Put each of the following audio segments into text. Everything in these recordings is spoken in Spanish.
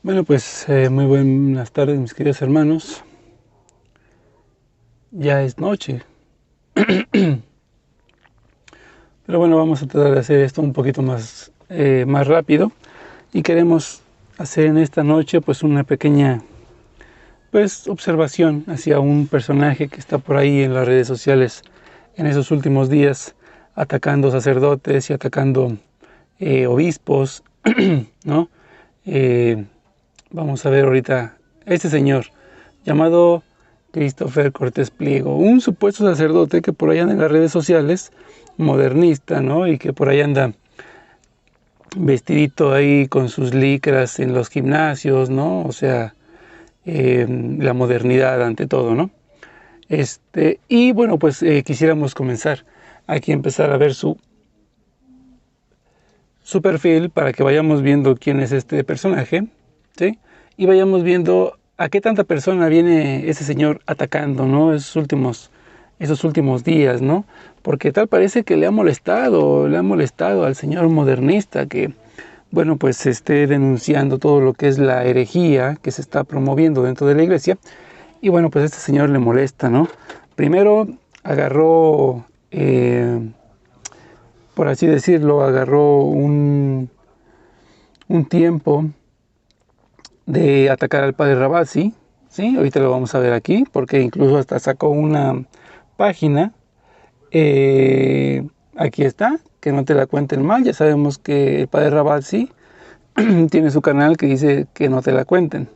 Bueno, pues muy buenas tardes, mis queridos hermanos. Ya es noche. Pero bueno, vamos a tratar de hacer esto un poquito más rápido. Y queremos hacer en esta noche pues una pequeña observación hacia un personaje que está por ahí en las redes sociales en esos últimos días, atacando sacerdotes y atacando obispos, ¿no? Vamos a ver ahorita este señor llamado Christopher Cortés Pliego, un supuesto sacerdote que por ahí anda en las redes sociales, modernista, ¿no? Y que por ahí anda vestidito ahí con sus licras en los gimnasios, ¿no? O sea, la modernidad ante todo, ¿no? Y bueno, pues quisiéramos comenzar aquí, empezar a ver su perfil para que vayamos viendo quién es este personaje, ¿sí? Y vayamos viendo a qué tanta persona viene ese señor atacando, ¿no? Esos últimos días, ¿no? Porque tal parece que le ha molestado al señor modernista que, bueno, pues esté denunciando todo lo que es la herejía que se está promoviendo dentro de la iglesia. Y bueno, pues este señor le molesta, ¿no? Primero agarró, por así decirlo, agarró un tiempo de atacar al padre Ravasi, ¿sí? Ahorita lo vamos a ver aquí, porque incluso hasta sacó una página, aquí está, que no te la cuenten mal. Ya sabemos que el padre Ravasi tiene su canal que dice que no te la cuenten.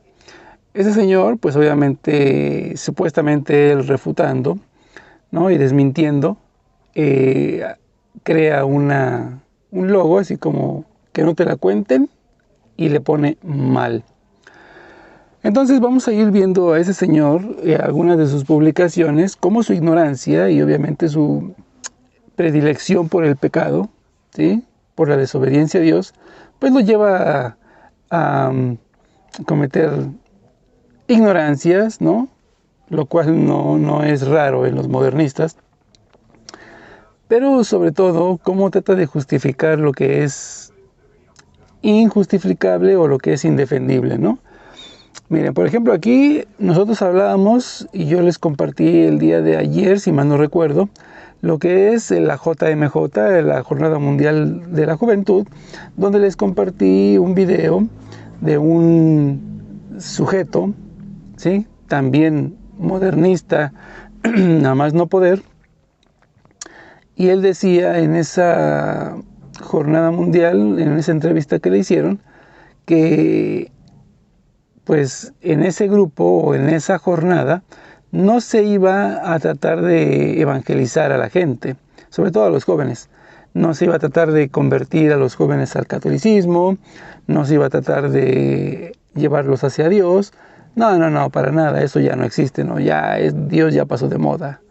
Ese señor, pues obviamente, supuestamente él refutando, ¿no? Y desmintiendo, crea un logo así como que no te la cuenten y le pone mal. Entonces vamos a ir viendo a ese señor, algunas de sus publicaciones, como su ignorancia y obviamente su predilección por el pecado, ¿sí? Por la desobediencia a Dios, pues lo lleva a cometer ignorancias, ¿no? Lo cual no es raro en los modernistas. Pero sobre todo, cómo trata de justificar lo que es injustificable o lo que es indefendible, ¿no? Miren, por ejemplo, aquí nosotros hablábamos y yo les compartí el día de ayer, si mal no recuerdo, lo que es la JMJ, la Jornada Mundial de la Juventud, donde les compartí un video de un sujeto, ¿sí? También modernista, nada más no poder, y él decía en esa jornada mundial, en esa entrevista que le hicieron, que pues en ese grupo o en esa jornada no se iba a tratar de evangelizar a la gente, sobre todo a los jóvenes. No se iba a tratar de convertir a los jóvenes al catolicismo, no se iba a tratar de llevarlos hacia Dios. No, para nada, eso ya no existe, ¿no? Dios ya pasó de moda.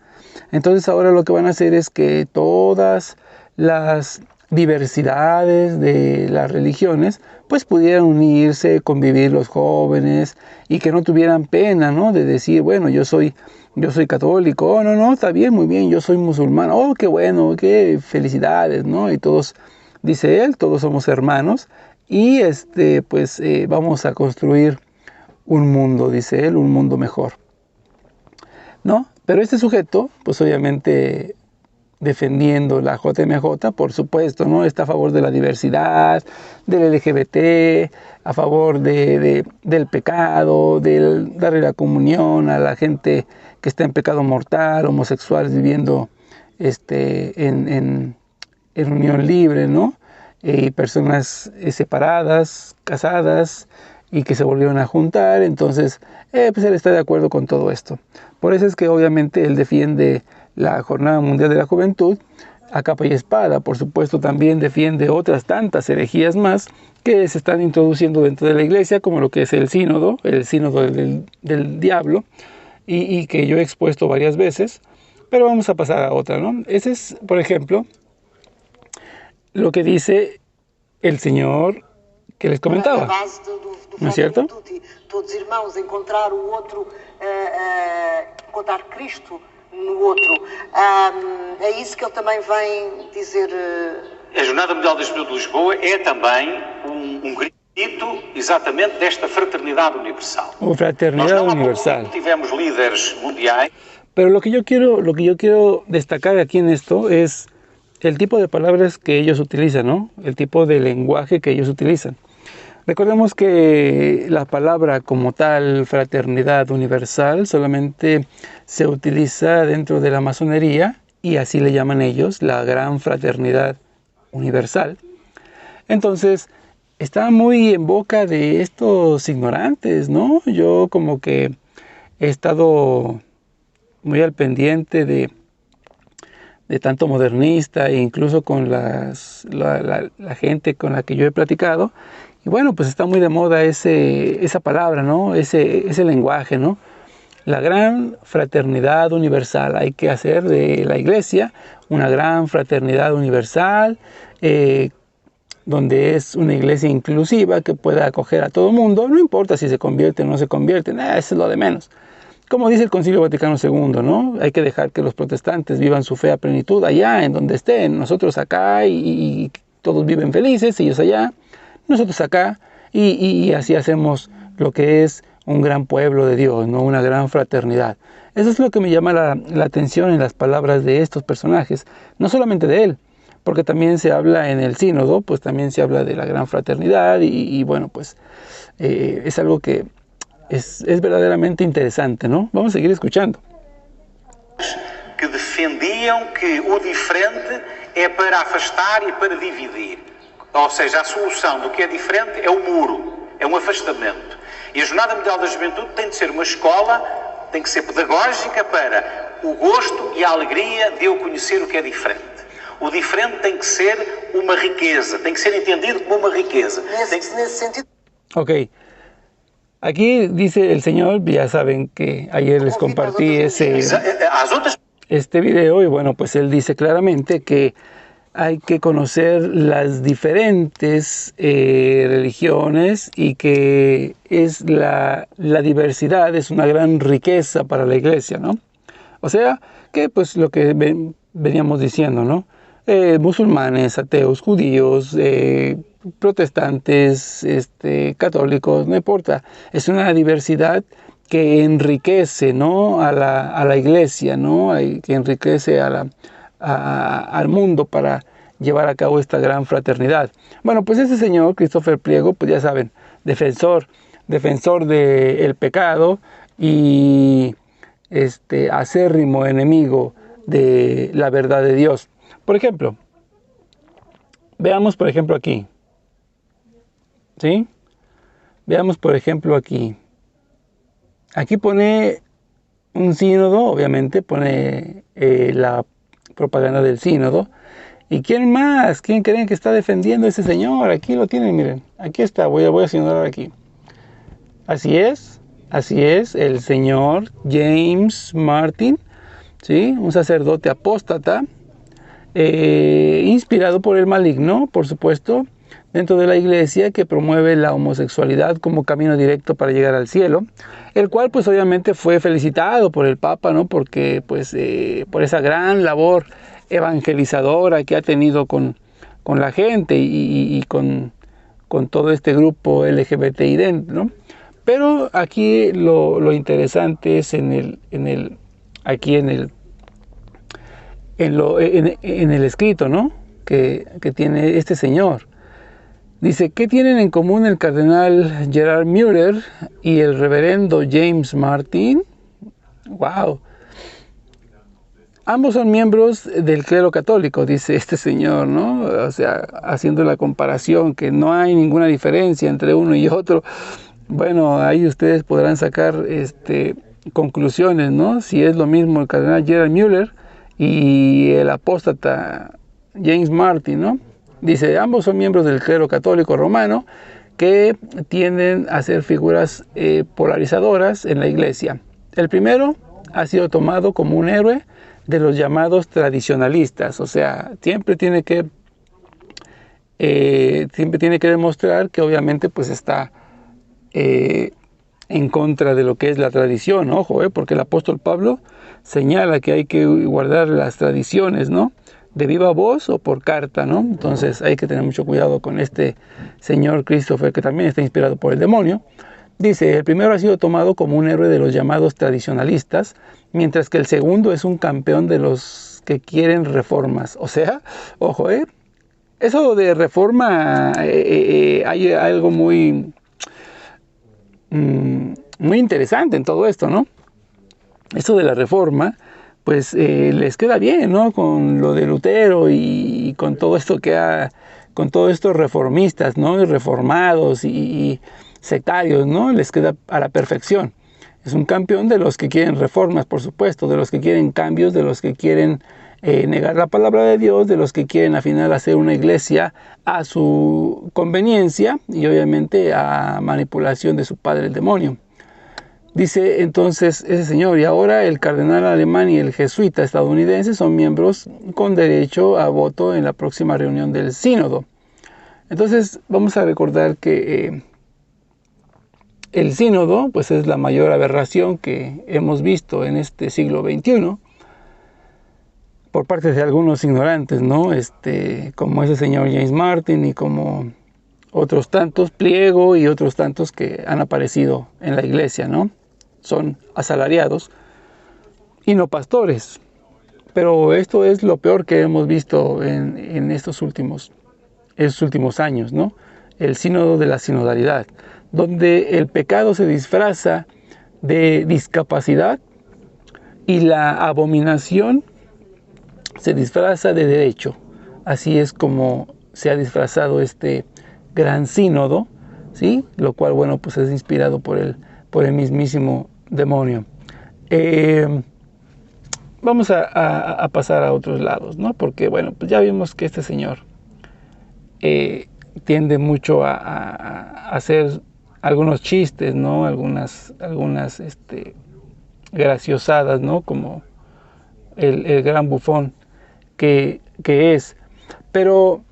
Entonces ahora lo que van a hacer es que todas las diversidades de las religiones pues pudieran unirse, convivir los jóvenes y que no tuvieran pena, ¿no? De decir, bueno, yo soy católico, oh, no, está bien, muy bien, yo soy musulmán, oh, qué bueno, qué felicidades, ¿no? Y todos, dice él, todos somos hermanos y vamos a construir un mundo, dice él, un mundo mejor, ¿no? Pero este sujeto, pues obviamente defendiendo la JMJ, por supuesto, ¿no? Está a favor de la diversidad, del LGBT, a favor del pecado, del darle la comunión a la gente que está en pecado mortal, homosexuales viviendo en unión libre, ¿no? Personas separadas, casadas y que se volvieron a juntar. Entonces, pues él está de acuerdo con todo esto. Por eso es que obviamente él defiende la Jornada Mundial de la Juventud a capa y espada. Por supuesto, también defiende otras tantas herejías más que se están introduciendo dentro de la iglesia, como lo que es el sínodo del diablo, y que yo he expuesto varias veces, pero vamos a pasar a otra, ¿no? Ese es, por ejemplo, lo que dice el señor que les comentaba. ¿No es cierto? Todos irmãos, encontrar o outro, encontrar Cristo no outro. É isso que ele também vem dizer. A Jornada Mundial da Juventude de Lisboa é também grito exatamente desta fraternidade universal. O fraternidad universal. Tivemos líderes mundiais. Pero lo que yo quiero destacar aquí en esto es el tipo de palabras que ellos utilizan, ¿no? El tipo de lenguaje que ellos utilizan. Recordemos que la palabra como tal, fraternidad universal, solamente se utiliza dentro de la masonería y así le llaman ellos, la gran fraternidad universal. Entonces, está muy en boca de estos ignorantes, ¿no? Yo como que he estado muy al pendiente de tanto modernista e incluso con la gente con la que yo he platicado. Y bueno, pues está muy de moda esa palabra, ¿no? Ese lenguaje, ¿no? La gran fraternidad universal. Hay que hacer de la iglesia una gran fraternidad universal, donde es una iglesia inclusiva que pueda acoger a todo el mundo. No importa si se convierte o no se convierte, eso es lo de menos. Como dice el Concilio Vaticano II, ¿no? Hay que dejar que los protestantes vivan su fe a plenitud allá, en donde estén. Nosotros acá y todos viven felices, ellos allá, nosotros acá. Y así hacemos lo que es un gran pueblo de Dios, ¿no? Una gran fraternidad. Eso es lo que me llama la atención en las palabras de estos personajes. No solamente de él, porque también se habla en el sínodo, pues también se habla de la gran fraternidad. Y bueno, pues es algo que es verdaderamente interesante, ¿no? Vamos a seguir escuchando. Que defendiam que o diferente é para afastar e para dividir. Ou seja, a solução do que é diferente é o muro, é um afastamento. E a Jornada Mundial da Juventude tem de ser uma escola, tem que ser pedagógica para o gosto e a alegria de eu conhecer o que é diferente. O diferente tem que ser uma riqueza, tem que ser entendido como uma riqueza. Nesse sentido. Ok. Aquí dice el Señor, ya saben que ayer les compartí este video y bueno, pues Él dice claramente que hay que conocer las diferentes religiones y que es la diversidad es una gran riqueza para la iglesia, ¿no? O sea, que pues lo que veníamos diciendo, ¿no? Musulmanes, ateos, judíos, protestantes, católicos, no importa. Es una diversidad que enriquece, ¿no? a la iglesia, ¿no? Que enriquece al mundo para llevar a cabo esta gran fraternidad. Bueno, pues ese señor, Christopher Pliego, pues ya saben, defensor del pecado y acérrimo enemigo de la verdad de Dios. Por ejemplo, veamos por ejemplo aquí, ¿sí? Veamos por ejemplo aquí. Aquí pone un sínodo, obviamente pone la propaganda del sínodo. ¿Y quién más? ¿Quién creen que está defendiendo a ese señor? Aquí lo tienen, miren. Aquí está, voy a señalar aquí. Así es, el señor James Martin, ¿sí? Un sacerdote apóstata, inspirado por el maligno, por supuesto, dentro de la iglesia, que promueve la homosexualidad como camino directo para llegar al cielo, el cual pues obviamente fue felicitado por el Papa, ¿no? Porque pues por esa gran labor evangelizadora que ha tenido con la gente y con todo este grupo LGBTI dentro, ¿no? Pero aquí lo interesante es en el escrito, ¿no? que tiene este señor. Dice, ¿qué tienen en común el cardenal Gerard Müller y el reverendo James Martin? ¡Wow! Ambos son miembros del clero católico, dice este señor, ¿no? O sea, haciendo la comparación, que no hay ninguna diferencia entre uno y otro. Bueno, ahí ustedes podrán sacar conclusiones, ¿no? Si es lo mismo el cardenal Gerard Müller y el apóstata James Martin, ¿no? Dice, ambos son miembros del clero católico romano que tienden a ser figuras polarizadoras en la iglesia. El primero ha sido tomado como un héroe de los llamados tradicionalistas, o sea, siempre tiene que siempre tiene que demostrar que obviamente pues está en contra de lo que es la tradición, ojo, porque el apóstol Pablo señala que hay que guardar las tradiciones, ¿no? De viva voz o por carta, ¿no? Entonces hay que tener mucho cuidado con este señor Christopher, que también está inspirado por el demonio. Dice, el primero ha sido tomado como un héroe de los llamados tradicionalistas, mientras que el segundo es un campeón de los que quieren reformas. O sea, ojo, eso de reforma, hay algo muy interesante en todo esto, ¿no? Esto de la reforma, pues les queda bien, ¿no? Con lo de Lutero y con todo esto con todos estos reformistas, ¿no? Y reformados y sectarios, ¿no? Les queda a la perfección. Es un campeón de los que quieren reformas, por supuesto, de los que quieren cambios, de los que quieren negar la palabra de Dios, de los que quieren al final hacer una iglesia a su conveniencia y obviamente a manipulación de su padre el demonio. Dice entonces ese señor, y ahora el cardenal alemán y el jesuita estadounidense son miembros con derecho a voto en la próxima reunión del sínodo. Entonces vamos a recordar que el sínodo pues es la mayor aberración que hemos visto en este siglo XXI por parte de algunos ignorantes, ¿no? Como ese señor James Martin y como otros tantos, Pliego y otros tantos que han aparecido en la iglesia, ¿no? Son asalariados y no pastores. Pero esto es lo peor que hemos visto en estos últimos años, ¿no? El sínodo de la sinodalidad, donde el pecado se disfraza de discapacidad y la abominación se disfraza de derecho. Así es como se ha disfrazado este gran sínodo, ¿sí? Lo cual, bueno, pues es inspirado por el mismísimo demonio. Vamos a pasar a otros lados, ¿no? Porque, bueno, pues ya vimos que este señor tiende mucho a hacer algunos chistes, ¿no? Algunas graciosadas, ¿no? Como el gran bufón que es. Pero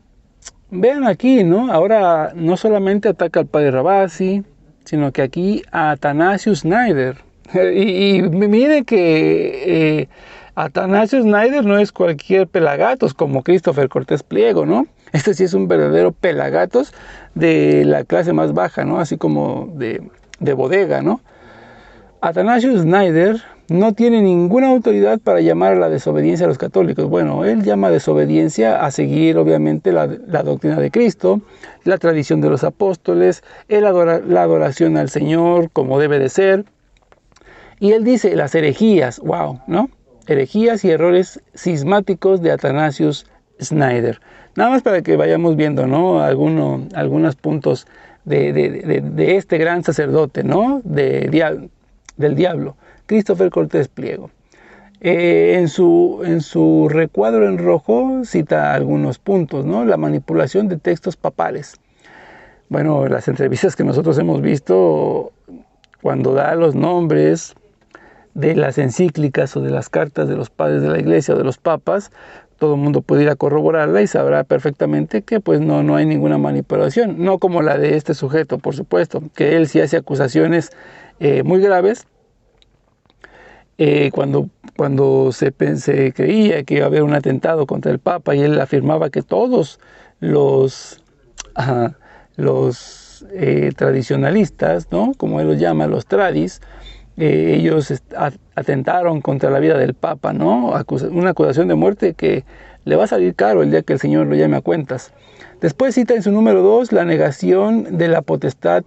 vean aquí, ¿no? Ahora no solamente ataca al padre Ravasi, sino que aquí a Athanasius Schneider. Y miren que Athanasius Schneider no es cualquier pelagatos como Christopher Cortés Pliego, ¿no? Este sí es un verdadero pelagatos de la clase más baja, ¿no? Así como de bodega, ¿no? Athanasius Schneider no tiene ninguna autoridad para llamar a la desobediencia a los católicos. Bueno, él llama desobediencia a seguir, obviamente, la doctrina de Cristo, la tradición de los apóstoles, la adoración al Señor como debe de ser. Y él dice las herejías, wow, ¿no? Herejías y errores cismáticos de Athanasius Schneider. Nada más para que vayamos viendo, ¿no? Algunos puntos de este gran sacerdote, ¿no? Del diablo, Christopher Cortés Pliego. En su recuadro en rojo cita algunos puntos, ¿no? La manipulación de textos papales. Bueno, las entrevistas que nosotros hemos visto, cuando da los nombres de las encíclicas o de las cartas de los padres de la iglesia o de los papas, todo el mundo puede ir a corroborarla y sabrá perfectamente que pues no hay ninguna manipulación. No como la de este sujeto, por supuesto, que él sí hace acusaciones muy graves. Cuando se creía que iba a haber un atentado contra el Papa y él afirmaba que todos los tradicionalistas, ¿no? Como él los llama, los tradis, ellos atentaron contra la vida del Papa, ¿no? Una acusación de muerte que le va a salir caro el día que el Señor lo llame a cuentas. Después cita en su número 2 la negación de la potestad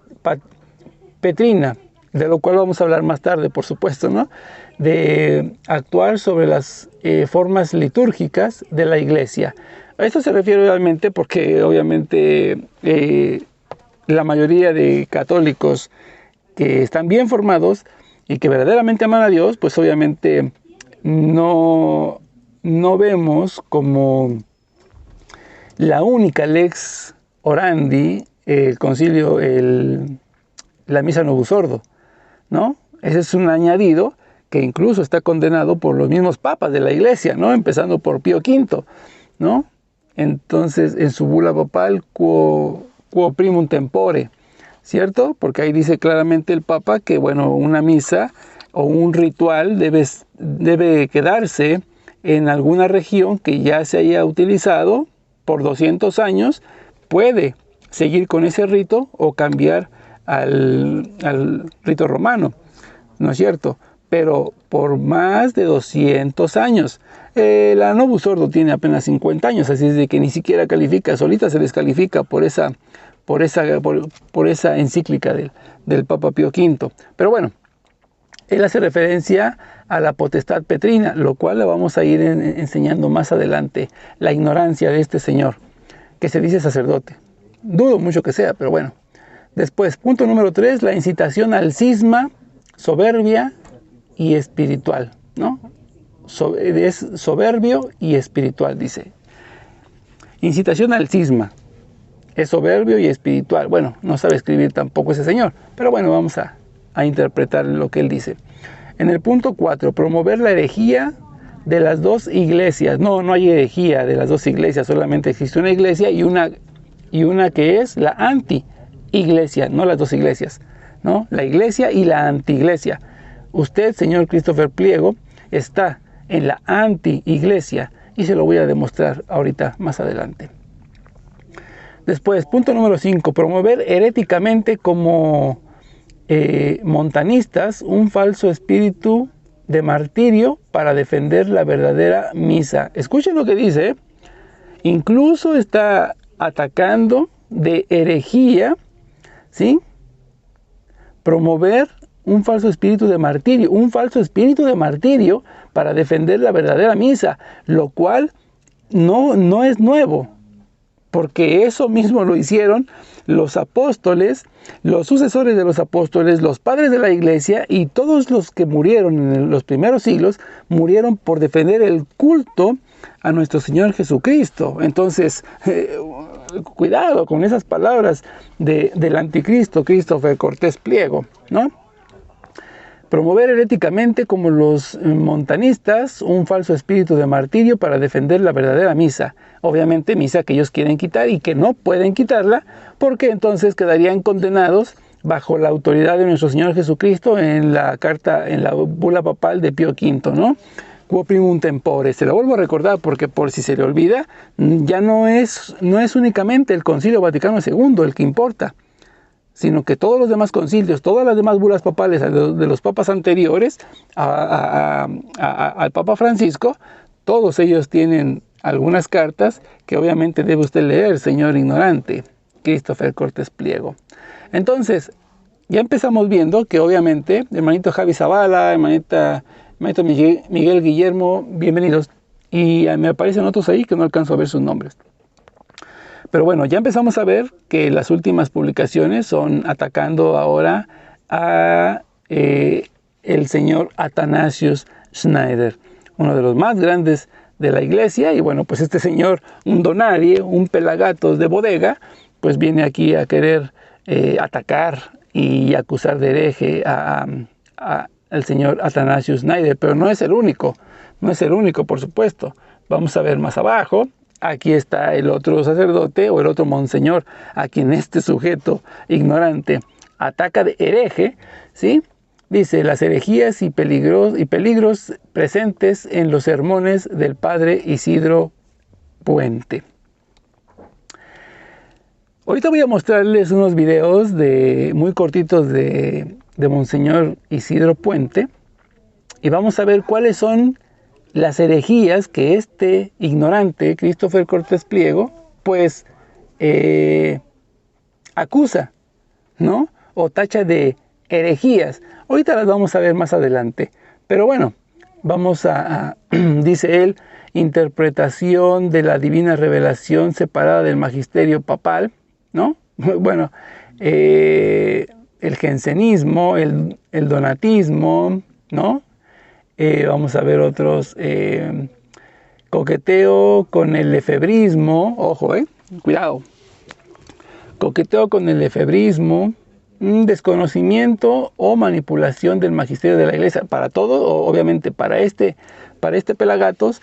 petrina, de lo cual vamos a hablar más tarde, por supuesto, ¿no? De actuar sobre las formas litúrgicas de la iglesia. A esto se refiere obviamente porque obviamente la mayoría de católicos que están bien formados y que verdaderamente aman a Dios, pues obviamente no vemos como la única lex orandi el concilio, la misa Novus Ordo, ¿no? Ese es un añadido que incluso está condenado por los mismos papas de la iglesia, ¿no? Empezando por Pío V, ¿no? entonces en su bula papal quo primum tempore, ¿cierto? Porque ahí dice claramente el Papa que, bueno, una misa o un ritual debe quedarse en alguna región que ya se haya utilizado por 200 años, puede seguir con ese rito o cambiar al rito romano, ¿no es cierto? Pero por más de 200 años. La Novus Ordo tiene apenas 50 años, así es de que ni siquiera califica, solita se descalifica por esa encíclica del Papa Pío V. Pero bueno, él hace referencia a la potestad petrina, lo cual le vamos a ir enseñando más adelante, la ignorancia de este señor, que se dice sacerdote. Dudo mucho que sea, pero bueno. Después, punto número 3, la incitación al cisma, soberbia y espiritual, ¿no? Es soberbio y espiritual, dice. Incitación al cisma. Es soberbio y espiritual. Bueno, no sabe escribir tampoco ese señor, pero bueno, vamos a interpretar lo que él dice. En el punto 4, promover la herejía de las dos iglesias. No hay herejía de las dos iglesias, solamente existe una iglesia y una que es la anti-iglesia, no las dos iglesias, ¿no? La iglesia y la anti-iglesia. Usted, señor Christopher Pliego, está en la anti-iglesia y se lo voy a demostrar ahorita más adelante. Después, punto número 5, promover heréticamente como montanistas un falso espíritu de martirio para defender la verdadera misa. Escuchen lo que dice, incluso está atacando de herejía, ¿sí? Promover un falso espíritu de martirio para defender la verdadera misa, lo cual no es nuevo, porque eso mismo lo hicieron los apóstoles, los sucesores de los apóstoles, los padres de la iglesia y todos los que murieron en los primeros siglos, murieron por defender el culto a nuestro Señor Jesucristo. Entonces, cuidado con esas palabras del anticristo, Christopher Cortés Pliego, ¿no? Promover heréticamente como los montanistas un falso espíritu de martirio para defender la verdadera misa. Obviamente misa que ellos quieren quitar y que no pueden quitarla porque entonces quedarían condenados bajo la autoridad de nuestro Señor Jesucristo en la bula papal de Pío V, ¿no? Quo primum tempore. Se lo vuelvo a recordar porque por si se le olvida, ya no es únicamente el Concilio Vaticano II el que importa, sino que todos los demás concilios, todas las demás bulas papales de los papas anteriores al Papa Francisco, todos ellos tienen algunas cartas que obviamente debe usted leer, señor ignorante, Christopher Cortés Pliego. Entonces, ya empezamos viendo que obviamente, hermanito Javi Zavala, hermanito Miguel Guillermo, bienvenidos, y me aparecen otros ahí que no alcanzo a ver sus nombres. Pero bueno, ya empezamos a ver que las últimas publicaciones son atacando ahora a el señor Athanasius Schneider, uno de los más grandes de la iglesia. Y bueno, pues este señor, un donarie, un pelagatos de bodega, pues viene aquí a querer atacar y acusar de hereje al señor Athanasius Schneider. Pero no es el único, por supuesto. Vamos a ver más abajo. Aquí está el otro sacerdote o el otro monseñor a quien este sujeto ignorante ataca de hereje, ¿sí? Dice, las herejías y peligros presentes en los sermones del padre Isidro Puente. Ahorita voy a mostrarles unos videos muy cortitos de monseñor Isidro Puente y vamos a ver cuáles son las herejías que este ignorante, Christopher Cortés Pliego, pues acusa, ¿no? O tacha de herejías. Ahorita las vamos a ver más adelante. Pero bueno, vamos dice él, interpretación de la divina revelación separada del magisterio papal, ¿no? Bueno, el jansenismo, el donatismo, ¿no? Vamos a ver otros, coqueteo con el efebrismo, ojo, cuidado, coqueteo con el efebrismo, desconocimiento o manipulación del magisterio de la iglesia. Para todo, obviamente para este pelagatos,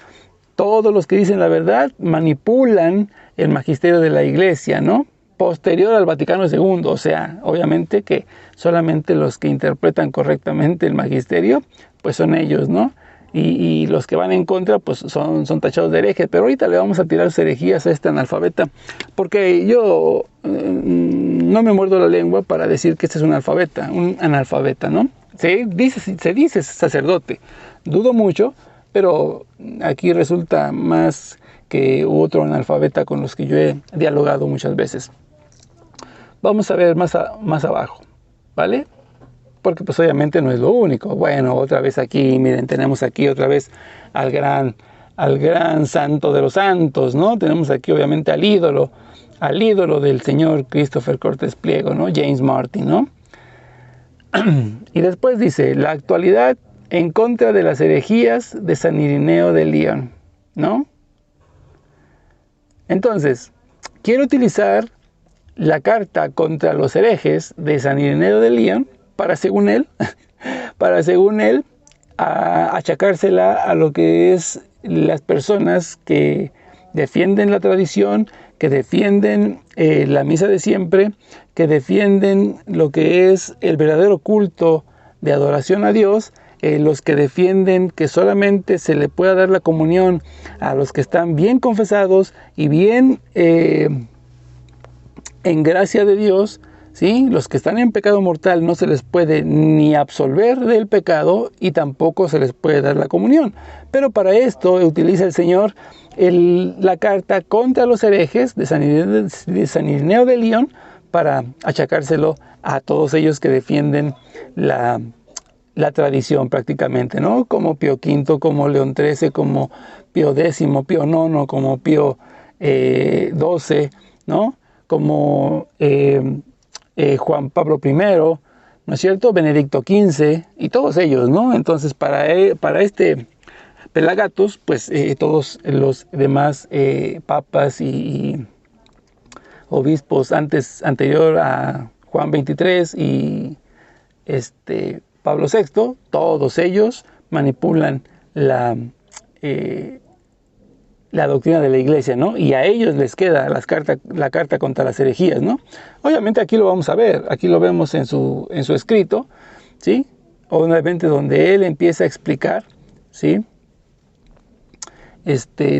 todos los que dicen la verdad manipulan el magisterio de la Iglesia, ¿no? Posterior al Vaticano II, o sea, obviamente que solamente los que interpretan correctamente el magisterio, pues son ellos, ¿no? Y los que van en contra, pues son tachados de herejes. Pero ahorita le vamos a tirar herejías a este analfabeta, porque yo no me muerdo la lengua para decir que este es un analfabeta, ¿no? Se dice sacerdote. Dudo mucho, pero aquí resulta más que otro analfabeta con los que yo he dialogado muchas veces. Vamos a ver más abajo, ¿vale? Porque pues obviamente no es lo único. Bueno, otra vez aquí, miren, tenemos aquí otra vez al gran santo de los santos, ¿no? Tenemos aquí obviamente al ídolo del señor Christopher Cortés Pliego, ¿no? James Martin, ¿no? Y después dice, la actualidad en contra de las herejías de San Ireneo de León, ¿no? Entonces, quiero utilizar la carta contra los herejes de San Ireneo de León para, según él, achacársela a lo que es las personas que defienden la tradición, que defienden la misa de siempre, que defienden lo que es el verdadero culto de adoración a Dios, los que defienden que solamente se le pueda dar la comunión a los que están bien confesados y bien en gracia de Dios, ¿sí? Los que están en pecado mortal no se les puede ni absolver del pecado y tampoco se les puede dar la comunión. Pero para esto utiliza el Señor la carta contra los herejes de San Ireneo de León para achacárselo a todos ellos que defienden la tradición prácticamente, ¿no? Como Pío V, como León XIII, como Pío X, Pío IX, como Pío XII, ¿no? Como Juan Pablo I, ¿no es cierto? Benedicto XV y todos ellos, ¿no? Entonces para este Pelagatos, pues todos los demás papas y obispos anterior a Juan XXIII y Pablo VI, todos ellos manipulan la doctrina de la Iglesia, ¿no? Y a ellos les queda la carta contra las herejías, ¿no? Obviamente aquí lo vamos a ver, aquí lo vemos en su escrito, ¿sí? Obviamente donde él empieza a explicar, ¿sí?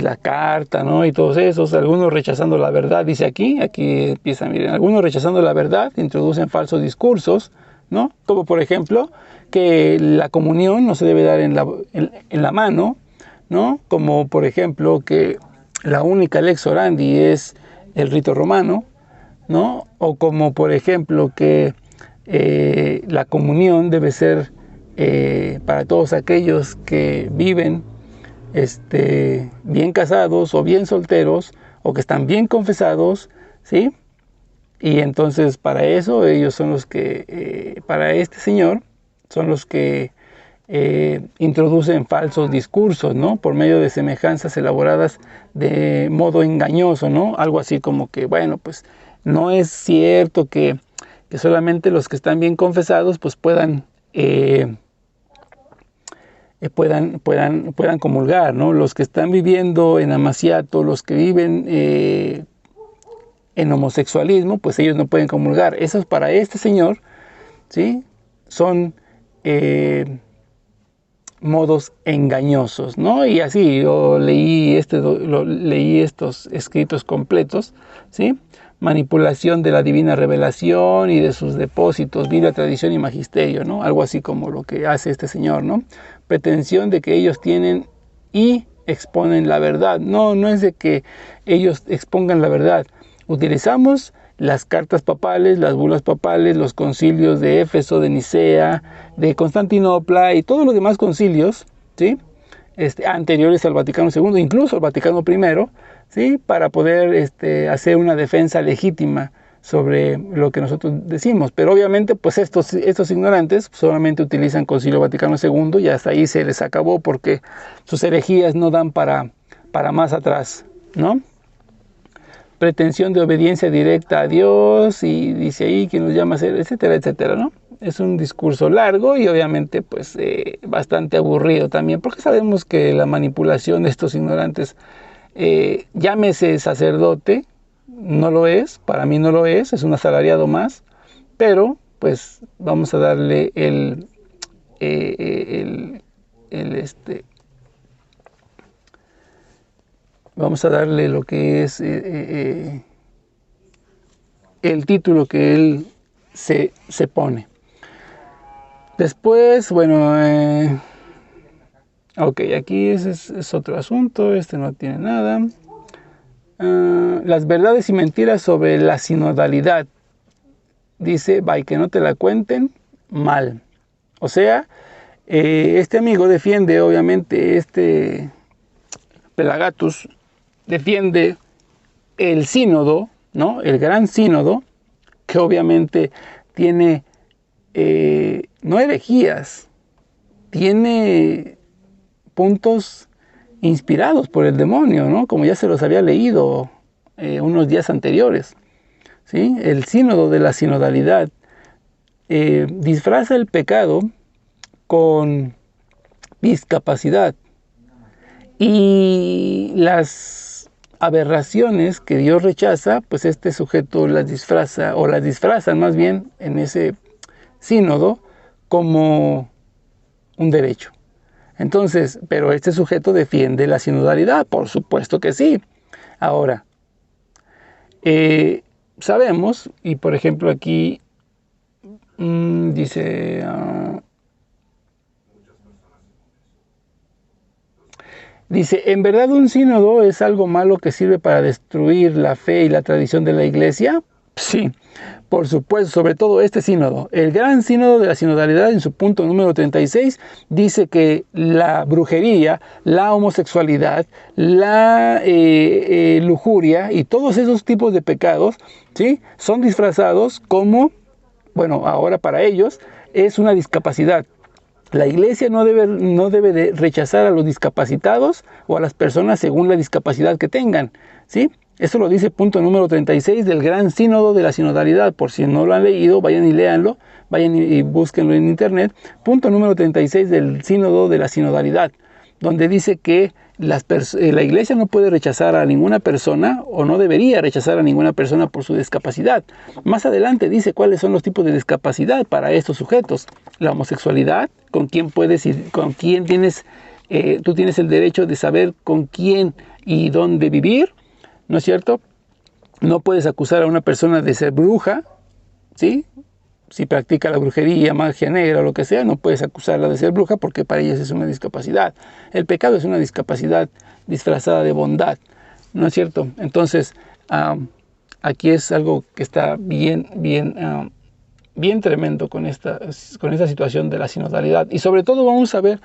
La carta, ¿no? Y todos esos, algunos rechazando la verdad, dice aquí empieza, miren, algunos rechazando la verdad, introducen falsos discursos, ¿no? Como por ejemplo, que la comunión no se debe dar en la mano, ¿no? Como por ejemplo que la única lex orandi es el rito romano, ¿no? O como por ejemplo que la comunión debe ser para todos aquellos que viven bien casados o bien solteros o que están bien confesados, ¿sí? Y entonces para eso ellos son los que, para este señor, son los que introducen falsos discursos, ¿no? Por medio de semejanzas elaboradas de modo engañoso, ¿no? Algo así como que, bueno, pues no es cierto que solamente los que están bien confesados pues puedan comulgar, ¿no? Los que están viviendo en amaciato, los que viven en homosexualismo, pues ellos no pueden comulgar. Esos para este señor, ¿sí? Son modos engañosos, ¿no? Y así yo leí estos escritos completos, ¿sí? Manipulación de la divina revelación y de sus depósitos, Biblia, tradición y magisterio, ¿no? Algo así como lo que hace este señor, ¿no? Pretensión de que ellos tienen y exponen la verdad. No es de que ellos expongan la verdad. Utilizamos las cartas papales, las bulas papales, los concilios de Éfeso, de Nicea, de Constantinopla y todos los demás concilios, ¿sí? Anteriores al Vaticano II, incluso al Vaticano I, ¿sí? Para poder hacer una defensa legítima sobre lo que nosotros decimos. Pero obviamente pues estos ignorantes solamente utilizan Concilio Vaticano II y hasta ahí se les acabó porque sus herejías no dan para más atrás, ¿no? Pretensión de obediencia directa a Dios y dice ahí que nos llama a ser, etcétera, etcétera, ¿no? es un discurso largo y obviamente pues bastante aburrido también, porque sabemos que la manipulación de estos ignorantes, llámese sacerdote, no lo es, para mí no lo es un asalariado más, pero pues vamos a darle vamos a darle lo que es el título que él se pone. Después, bueno, ok, aquí es otro asunto, este no tiene nada. Las verdades y mentiras sobre la sinodalidad. Dice, by que no te la cuenten, mal. O sea, este amigo defiende, obviamente, este Pelagatus defiende el sínodo, ¿no? El gran sínodo, que obviamente tiene, no herejías, tiene puntos inspirados por el demonio, ¿no? Como ya se los había leído unos días anteriores, ¿sí? El sínodo de la sinodalidad disfraza el pecado con discapacidad y las aberraciones que Dios rechaza, pues este sujeto las disfraza, o las disfrazan más bien en ese sínodo como un derecho. Entonces, pero este sujeto defiende la sinodalidad, por supuesto que sí. Ahora, sabemos, y por ejemplo aquí dice... Dice, ¿en verdad un sínodo es algo malo que sirve para destruir la fe y la tradición de la iglesia? Sí, por supuesto, sobre todo este sínodo. El gran sínodo de la sinodalidad, en su punto número 36, dice que la brujería, la homosexualidad, la lujuria y todos esos tipos de pecados, ¿sí?, son disfrazados como, bueno, ahora para ellos, es una discapacidad. La iglesia no debe de rechazar a los discapacitados o a las personas según la discapacidad que tengan, ¿sí? Eso lo dice punto número 36 del Gran Sínodo de la Sinodalidad. Por si no lo han leído, vayan y léanlo, vayan y búsquenlo en internet. Punto número 36 del Sínodo de la Sinodalidad, donde dice que la iglesia no puede rechazar a ninguna persona o no debería rechazar a ninguna persona por su discapacidad. Más adelante dice cuáles son los tipos de discapacidad para estos sujetos. La homosexualidad, con quién puedes ir, con quién tienes, tú tienes el derecho de saber con quién y dónde vivir, ¿no es cierto? No puedes acusar a una persona de ser bruja, ¿sí? Si practica la brujería, magia negra o lo que sea, no puedes acusarla de ser bruja porque para ellas es una discapacidad. El pecado es una discapacidad disfrazada de bondad, ¿no es cierto? Entonces, aquí es algo que está bien tremendo con esta situación de la sinodalidad. Y sobre todo vamos a ver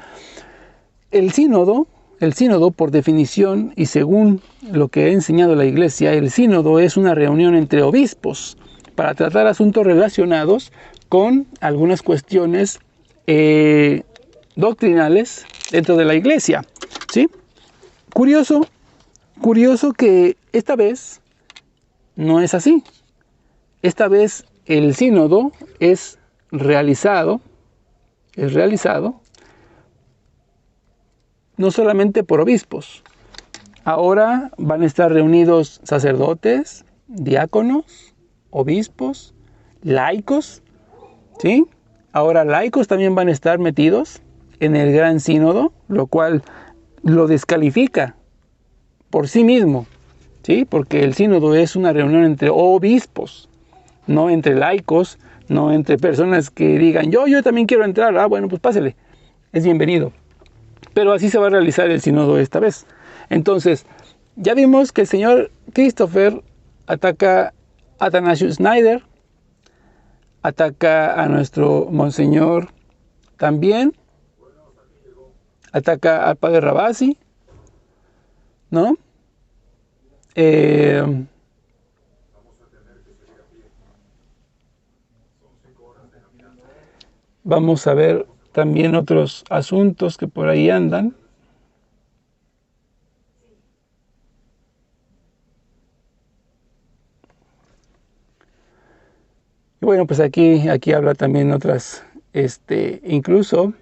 el sínodo, por definición y según lo que ha enseñado la Iglesia, el sínodo es una reunión entre obispos para tratar asuntos relacionados con algunas cuestiones doctrinales dentro de la Iglesia, ¿sí? Curioso que esta vez no es así. Esta vez el sínodo es realizado no solamente por obispos. Ahora van a estar reunidos sacerdotes, diáconos, obispos, laicos, ¿sí? Ahora laicos también van a estar metidos en el gran sínodo, lo cual lo descalifica por sí mismo, ¿sí? Porque el sínodo es una reunión entre obispos, no entre laicos, no entre personas que digan, yo también quiero entrar, bueno, pues pásele, es bienvenido. Pero así se va a realizar el sínodo esta vez. Entonces, ya vimos que el señor Christopher ataca a Athanasius Schneider, ataca a nuestro monseñor también, ataca al padre Rabasi, ¿no? Vamos a ver también otros asuntos que por ahí andan. Y bueno, pues aquí habla también otras, incluso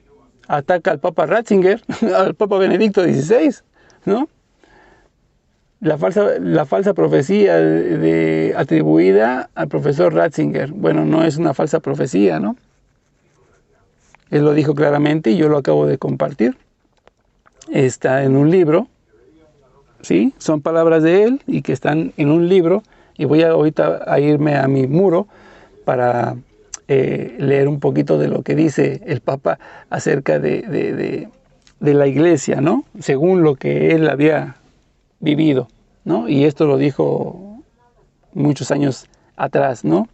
ataca al Papa Ratzinger, al Papa Benedicto XVI, ¿no? La falsa profecía atribuida al profesor Ratzinger. Bueno, no es una falsa profecía, ¿no? Él lo dijo claramente y yo lo acabo de compartir. Está en un libro, ¿sí? Son palabras de él y que están en un libro. Y voy ahorita a irme a mi muro para leer un poquito de lo que dice el Papa acerca de la iglesia, ¿no? Según lo que él había vivido, ¿no? Y esto lo dijo muchos años atrás, ¿no?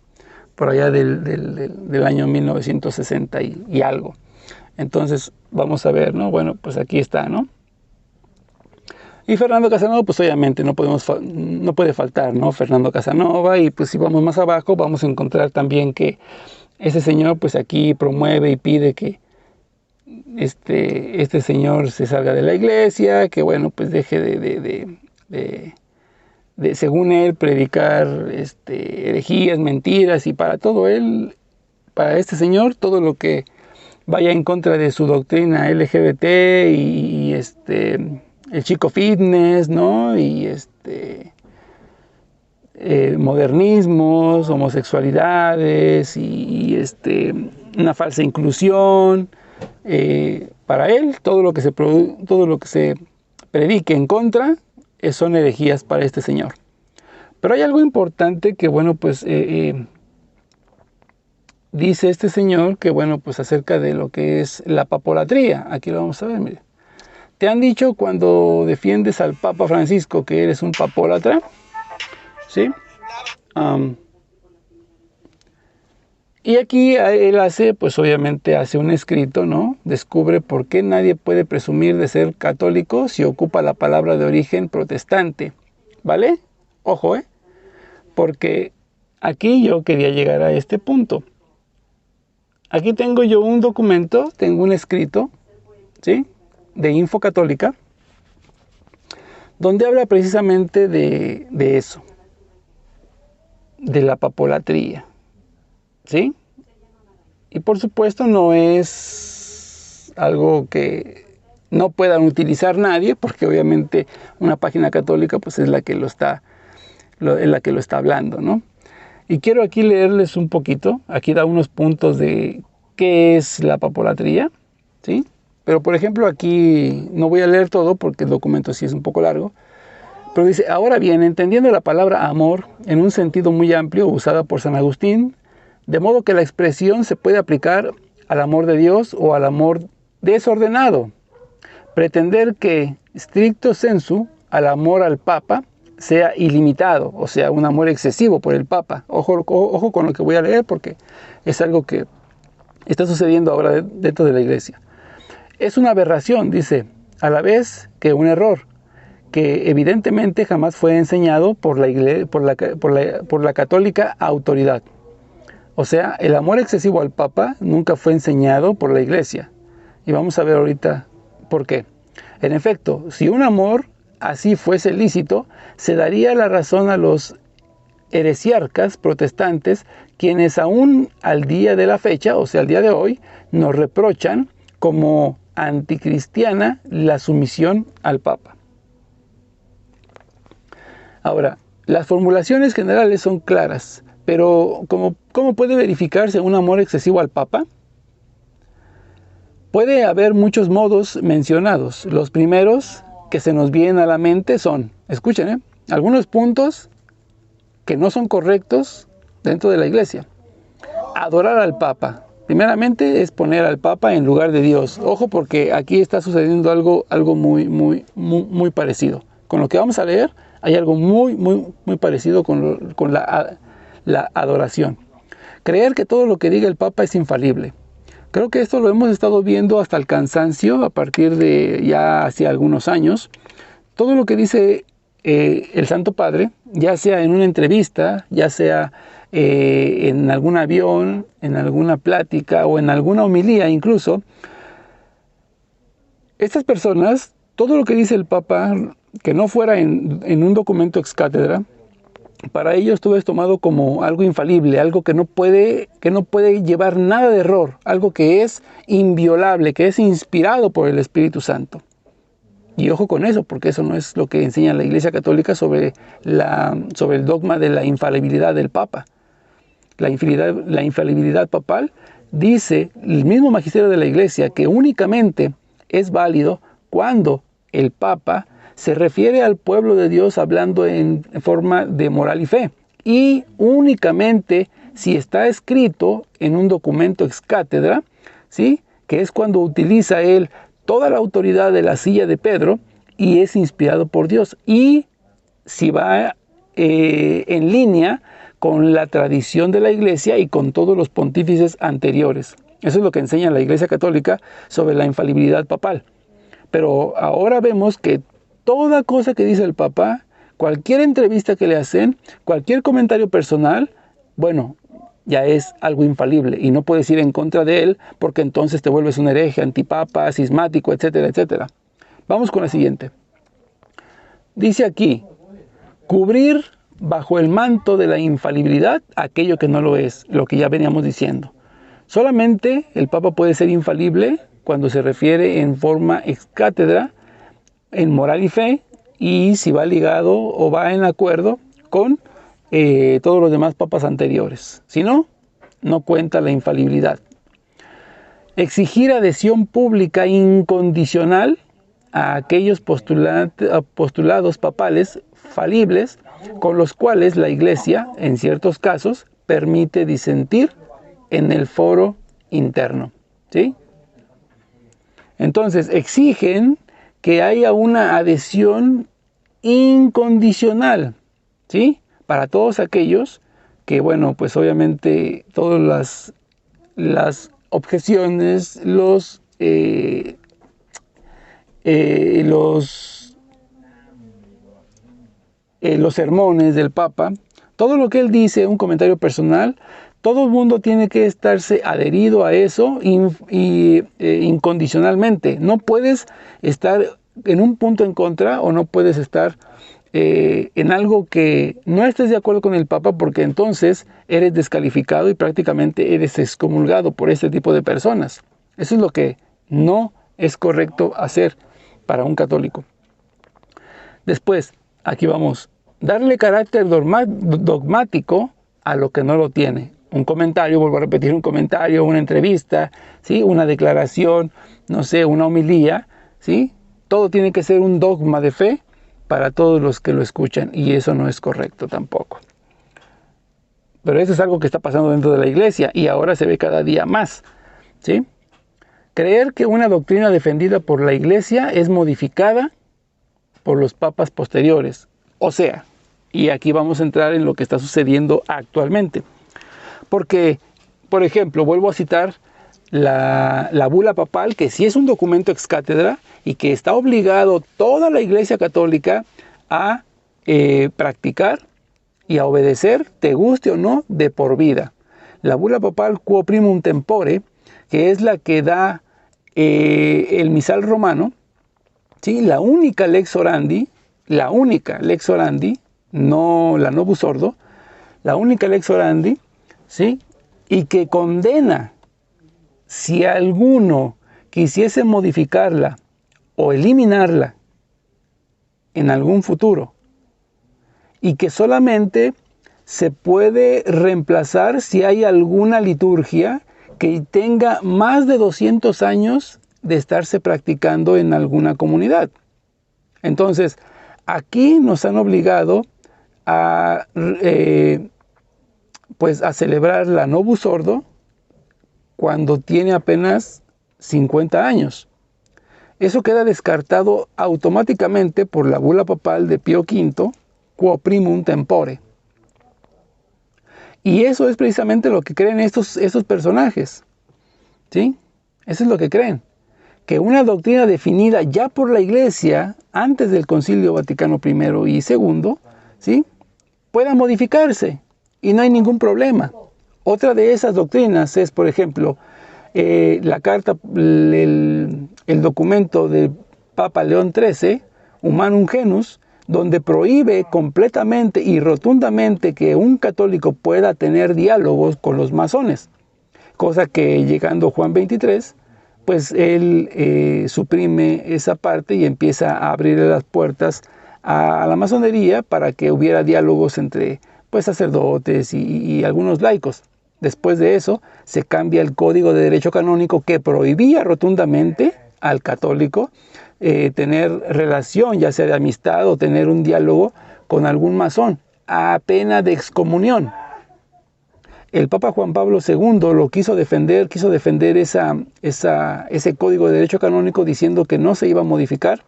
Por allá del año 1960 y algo. Entonces, vamos a ver, ¿no? Bueno, pues aquí está, ¿no? Y Fernando Casanova, pues obviamente no puede faltar, ¿no? Fernando Casanova, y pues si vamos más abajo, vamos a encontrar también que ese señor, pues aquí promueve y pide que este señor se salga de la iglesia, que bueno, pues deje de según él, predicar herejías, mentiras, y para este señor, todo lo que vaya en contra de su doctrina LGBT y el chico fitness, ¿no? Y modernismos, homosexualidades y una falsa inclusión. Para él, todo lo que se predique en contra son herejías para este señor. Pero hay algo importante que, bueno, pues dice este señor que, bueno, pues acerca de lo que es la papolatría. Aquí lo vamos a ver, mire. ¿Te han dicho cuando defiendes al Papa Francisco que eres un papólatra? ¿Sí? Y aquí él pues obviamente hace un escrito, ¿no? Descubre por qué nadie puede presumir de ser católico si ocupa la palabra de origen protestante, ¿vale? Ojo, porque aquí yo quería llegar a este punto. Aquí tengo yo un documento, tengo un escrito, ¿sí? De Info Católica, donde habla precisamente de eso, de la papolatría, ¿sí? Y por supuesto no es algo que no puedan utilizar nadie, porque obviamente una página católica pues es la que lo está hablando, ¿no? Y quiero aquí leerles un poquito, aquí da unos puntos de qué es la papolatría, ¿sí? Pero por ejemplo aquí no voy a leer todo porque el documento sí es un poco largo, pero dice, ahora bien, entendiendo la palabra amor en un sentido muy amplio usada por San Agustín, de modo que la expresión se puede aplicar al amor de Dios o al amor desordenado. Pretender que, stricto sensu, al amor al Papa sea ilimitado, o sea, un amor excesivo por el Papa. Ojo con lo que voy a leer porque es algo que está sucediendo ahora dentro de la Iglesia. Es una aberración, dice, a la vez que un error, que evidentemente jamás fue enseñado por la católica autoridad. O sea, el amor excesivo al Papa nunca fue enseñado por la Iglesia. Y vamos a ver ahorita por qué. En efecto, si un amor así fuese lícito, se daría la razón a los heresiarcas protestantes, quienes aún al día de la fecha, o sea, al día de hoy, nos reprochan como anticristiana la sumisión al Papa. Ahora, las formulaciones generales son claras, pero ¿cómo puede verificarse un amor excesivo al Papa? Puede haber muchos modos mencionados. Los primeros que se nos vienen a la mente son, escuchen, algunos puntos que no son correctos dentro de la Iglesia. Adorar al Papa. Primeramente es poner al Papa en lugar de Dios. Ojo, porque aquí está sucediendo algo muy parecido. Con lo que vamos a leer, hay algo muy parecido con la adoración. Creer que todo lo que diga el Papa es infalible. Creo que esto lo hemos estado viendo hasta el cansancio a partir de ya hace algunos años. Todo lo que dice el Santo Padre, ya sea en una entrevista, ya sea en algún avión, en alguna plática o en alguna homilía incluso, estas personas, todo lo que dice el Papa, que no fuera en un documento ex cátedra, para ellos todo es tomado como algo infalible, algo que no puede llevar nada de error, algo que es inviolable, que es inspirado por el Espíritu Santo. Y ojo con eso, porque eso no es lo que enseña la Iglesia Católica sobre el dogma de la infalibilidad del Papa. La infalibilidad papal, dice el mismo magisterio de la Iglesia, que únicamente es válido cuando el Papa se refiere al pueblo de Dios hablando en forma de moral y fe. Y únicamente si está escrito en un documento ex cátedra, ¿sí? Que es cuando utiliza él toda la autoridad de la silla de Pedro y es inspirado por Dios. Y si va en línea con la tradición de la Iglesia y con todos los pontífices anteriores. Eso es lo que enseña la Iglesia Católica sobre la infalibilidad papal. Pero ahora vemos que toda cosa que dice el Papa, cualquier entrevista que le hacen, cualquier comentario personal, bueno, ya es algo infalible y no puedes ir en contra de él porque entonces te vuelves un hereje, antipapa, cismático, etcétera, etcétera. Vamos con la siguiente. Dice aquí, cubrir bajo el manto de la infalibilidad aquello que no lo es, lo que ya veníamos diciendo. Solamente el Papa puede ser infalible cuando se refiere en forma ex cátedra, en moral y fe, y si va ligado o va en acuerdo con todos los demás papas anteriores. Si no, no cuenta la infalibilidad. Exigir adhesión pública incondicional a aquellos postulados papales falibles con los cuales la Iglesia, en ciertos casos, permite disentir en el foro interno. ¿Sí? Entonces, exigen que haya una adhesión incondicional, ¿sí? Para todos aquellos que, bueno, pues obviamente todas las objeciones, los sermones del Papa, todo lo que él dice, un comentario personal, todo el mundo tiene que estarse adherido a eso incondicionalmente. No puedes estar en un punto en contra o no puedes estar en algo que no estés de acuerdo con el Papa, porque entonces eres descalificado y prácticamente eres excomulgado por este tipo de personas. Eso es lo que no es correcto hacer para un católico. Después, aquí vamos, darle carácter dogmático a lo que no lo tiene. Un comentario, vuelvo a repetir, un comentario, una entrevista, ¿sí? Una declaración, no sé, una homilía, ¿sí? Todo tiene que ser un dogma de fe para todos los que lo escuchan, y eso no es correcto tampoco. Pero eso es algo que está pasando dentro de la Iglesia y ahora se ve cada día más, ¿sí? Creer que una doctrina defendida por la Iglesia es modificada por los papas posteriores. O sea, y aquí vamos a entrar en lo que está sucediendo actualmente. Porque, por ejemplo, vuelvo a citar la bula papal, que sí es un documento ex cátedra y que está obligado toda la Iglesia Católica a practicar y a obedecer, te guste o no, de por vida. La bula papal Quo Primum Tempore, que es la que da el misal romano, ¿sí? La única lex orandi, no la Novus Ordo, la única lex orandi, ¿sí? Y que condena, si alguno quisiese modificarla o eliminarla en algún futuro, y que solamente se puede reemplazar si hay alguna liturgia que tenga más de 200 años de estarse practicando en alguna comunidad. Entonces, aquí nos han obligado a celebrar la Novus Ordo cuando tiene apenas 50 años. Eso queda descartado automáticamente por la bula papal de Pío V, Quo Primum Tempore. Y eso es precisamente lo que creen estos personajes, ¿sí? Eso es lo que creen. Que una doctrina definida ya por la Iglesia antes del Concilio Vaticano I y II, ¿sí? Pueda modificarse y no hay ningún problema. Otra de esas doctrinas es, por ejemplo, la carta, el documento del Papa León XIII, Humanum Genus, donde prohíbe completamente y rotundamente que un católico pueda tener diálogos con los masones, cosa que llegando Juan 23, pues él suprime esa parte y empieza a abrir las puertas a la masonería para que hubiera diálogos entre pues sacerdotes y algunos laicos. Después de eso se cambia el Código de Derecho Canónico que prohibía rotundamente al católico tener relación, ya sea de amistad o tener un diálogo con algún masón, a pena de excomunión. El Papa Juan Pablo II lo quiso defender ese Código de Derecho Canónico diciendo que no se iba a modificar.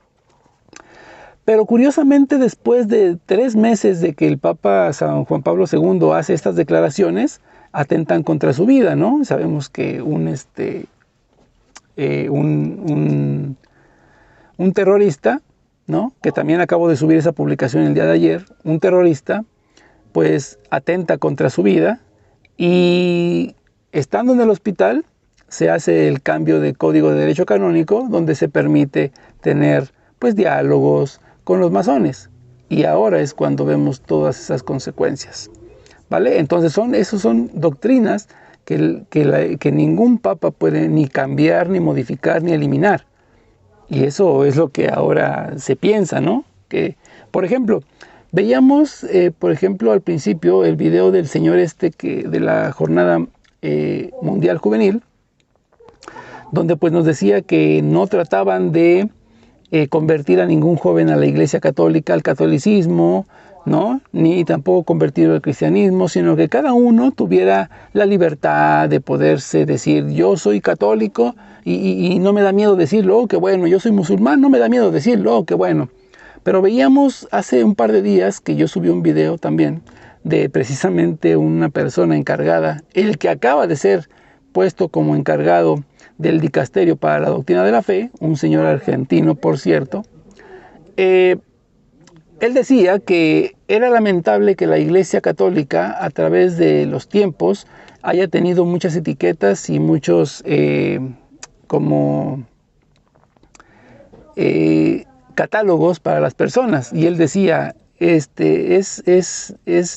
Pero curiosamente, después de 3 meses de que el Papa San Juan Pablo II hace estas declaraciones, atentan contra su vida, ¿no? Sabemos que un terrorista, ¿no? Que también acabo de subir esa publicación el día de ayer, un terrorista, pues atenta contra su vida y estando en el hospital se hace el cambio de Código de Derecho Canónico donde se permite tener pues diálogos con los masones y ahora es cuando vemos todas esas consecuencias, ¿vale? Entonces esas son doctrinas que ningún papa puede ni cambiar, ni modificar, ni eliminar. Y eso es lo que ahora se piensa, ¿no? Que, por ejemplo, veíamos, al principio el video del señor de la Jornada Mundial Juvenil, donde pues nos decía que no trataban de convertir a ningún joven a la Iglesia Católica, al catolicismo, ¿no? Ni tampoco convertirlo al cristianismo, sino que cada uno tuviera la libertad de poderse decir, yo soy católico y no me da miedo decirlo, oh, qué bueno, yo soy musulmán, no me da miedo decirlo, oh, qué bueno. Pero veíamos hace un par de días que yo subí un video también de precisamente una persona encargada, el que acaba de ser puesto como encargado del dicasterio para la doctrina de la fe, un señor argentino, por cierto. Él decía que era lamentable que la Iglesia Católica, a través de los tiempos, haya tenido muchas etiquetas y muchos catálogos para las personas. Y él decía, es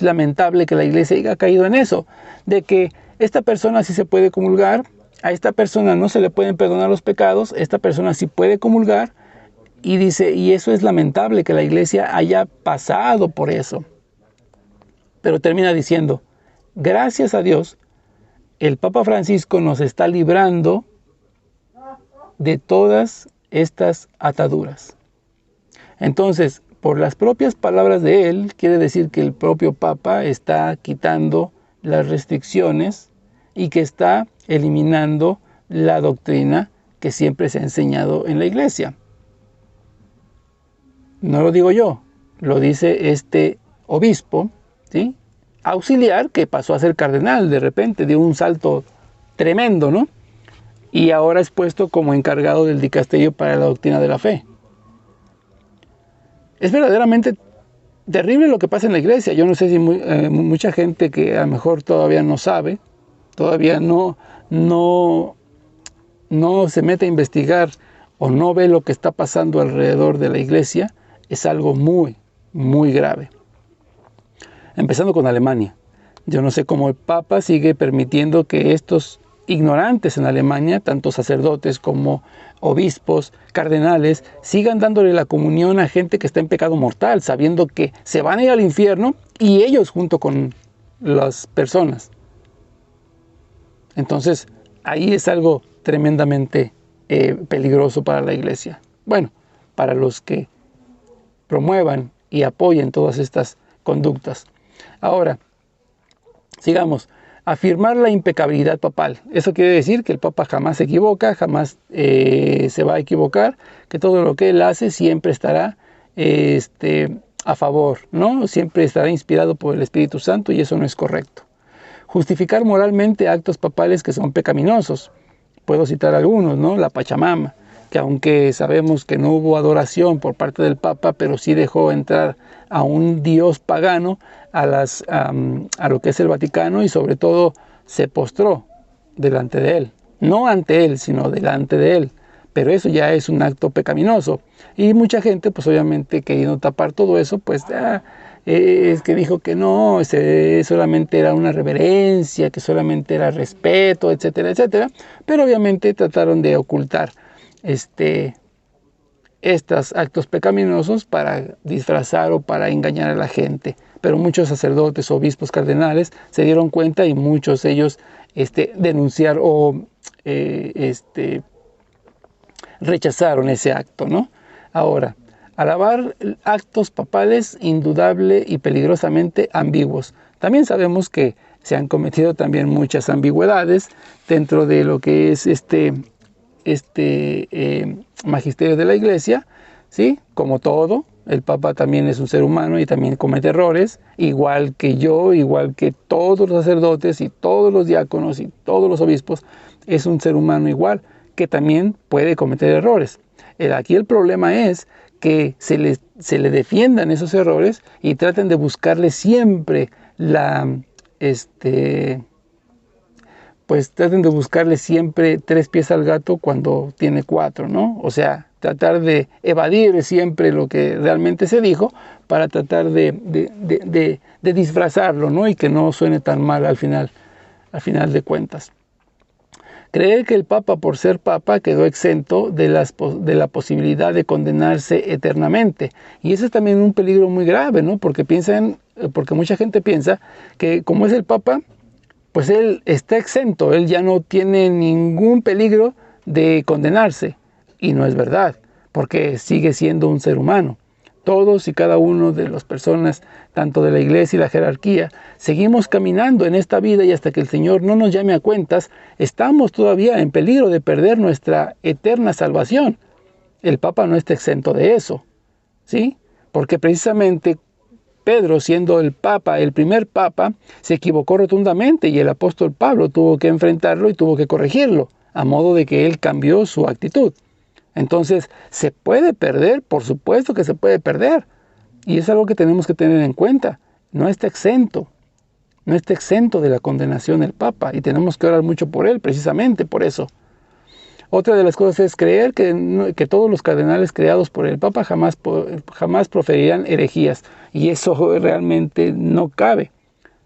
lamentable que la Iglesia haya caído en eso, de que esta persona sí se puede comulgar, a esta persona no se le pueden perdonar los pecados, esta persona sí puede comulgar, y dice, y eso es lamentable que la Iglesia haya pasado por eso. Pero termina diciendo, gracias a Dios, el Papa Francisco nos está librando de todas estas ataduras. Entonces, por las propias palabras de él, quiere decir que el propio Papa está quitando las restricciones y que está eliminando la doctrina que siempre se ha enseñado en la Iglesia. No lo digo yo, lo dice este obispo, ¿sí? Auxiliar, que pasó a ser cardenal de repente, dio un salto tremendo, ¿no? Y ahora es puesto como encargado del dicasterio para la doctrina de la fe. Es verdaderamente terrible lo que pasa en la Iglesia. Yo no sé si mucha gente que a lo mejor todavía no sabe, todavía no se mete a investigar o no ve lo que está pasando alrededor de la Iglesia, es algo muy, muy grave. Empezando con Alemania. Yo no sé cómo el Papa sigue permitiendo que estos ignorantes en Alemania, tanto sacerdotes como obispos, cardenales, sigan dándole la comunión a gente que está en pecado mortal, sabiendo que se van a ir al infierno y ellos junto con las personas. Entonces, ahí es algo tremendamente peligroso para la Iglesia. Bueno, para los que promuevan y apoyen todas estas conductas. Ahora, sigamos. Afirmar la impecabilidad papal. Eso quiere decir que el Papa jamás se equivoca, jamás se va a equivocar, que todo lo que él hace siempre estará a favor, ¿no? Siempre estará inspirado por el Espíritu Santo y eso no es correcto. Justificar moralmente actos papales que son pecaminosos. Puedo citar algunos, ¿no? La Pachamama, que aunque sabemos que no hubo adoración por parte del Papa, pero sí dejó entrar a un dios pagano a lo que es el Vaticano y sobre todo se postró delante de él. No ante él, sino delante de él, pero eso ya es un acto pecaminoso. Y mucha gente, pues obviamente queriendo tapar todo eso, pues es que dijo que no, solamente era una reverencia, que solamente era respeto, etcétera, etcétera. Pero obviamente trataron de ocultar estos actos pecaminosos para disfrazar o para engañar a la gente. Pero muchos sacerdotes, obispos, cardenales se dieron cuenta y muchos de ellos denunciaron o rechazaron ese acto, ¿no? Ahora, alabar actos papales indudable y peligrosamente ambiguos. También sabemos que se han cometido también muchas ambigüedades dentro de lo que es magisterio de la Iglesia, ¿sí? Como todo, el Papa también es un ser humano y también comete errores, igual que yo, igual que todos los sacerdotes y todos los diáconos y todos los obispos, es un ser humano igual, que también puede cometer errores. Aquí el problema es que se le defiendan esos errores y traten de buscarle siempre pues traten de buscarle siempre 3 pies al gato cuando tiene 4, ¿no? O sea, tratar de evadir siempre lo que realmente se dijo para tratar de disfrazarlo, ¿no? Y que no suene tan mal al final de cuentas. Creer que el Papa, por ser Papa, quedó exento de la posibilidad de condenarse eternamente. Y eso es también un peligro muy grave, ¿no? Porque mucha gente piensa que como es el Papa, pues él está exento, él ya no tiene ningún peligro de condenarse. Y no es verdad, porque sigue siendo un ser humano. Todos y cada uno de las personas, tanto de la Iglesia y la jerarquía, seguimos caminando en esta vida y hasta que el Señor no nos llame a cuentas, estamos todavía en peligro de perder nuestra eterna salvación. El Papa no está exento de eso, ¿sí? Porque precisamente Pedro, siendo el Papa, el primer Papa, se equivocó rotundamente y el apóstol Pablo tuvo que enfrentarlo y tuvo que corregirlo, a modo de que él cambió su actitud. Entonces, ¿se puede perder? Por supuesto que se puede perder. Y es algo que tenemos que tener en cuenta. No está exento de la condenación el Papa y tenemos que orar mucho por él, precisamente por eso. Otra de las cosas es creer que todos los cardenales creados por el Papa jamás proferirán herejías. Y eso realmente no cabe.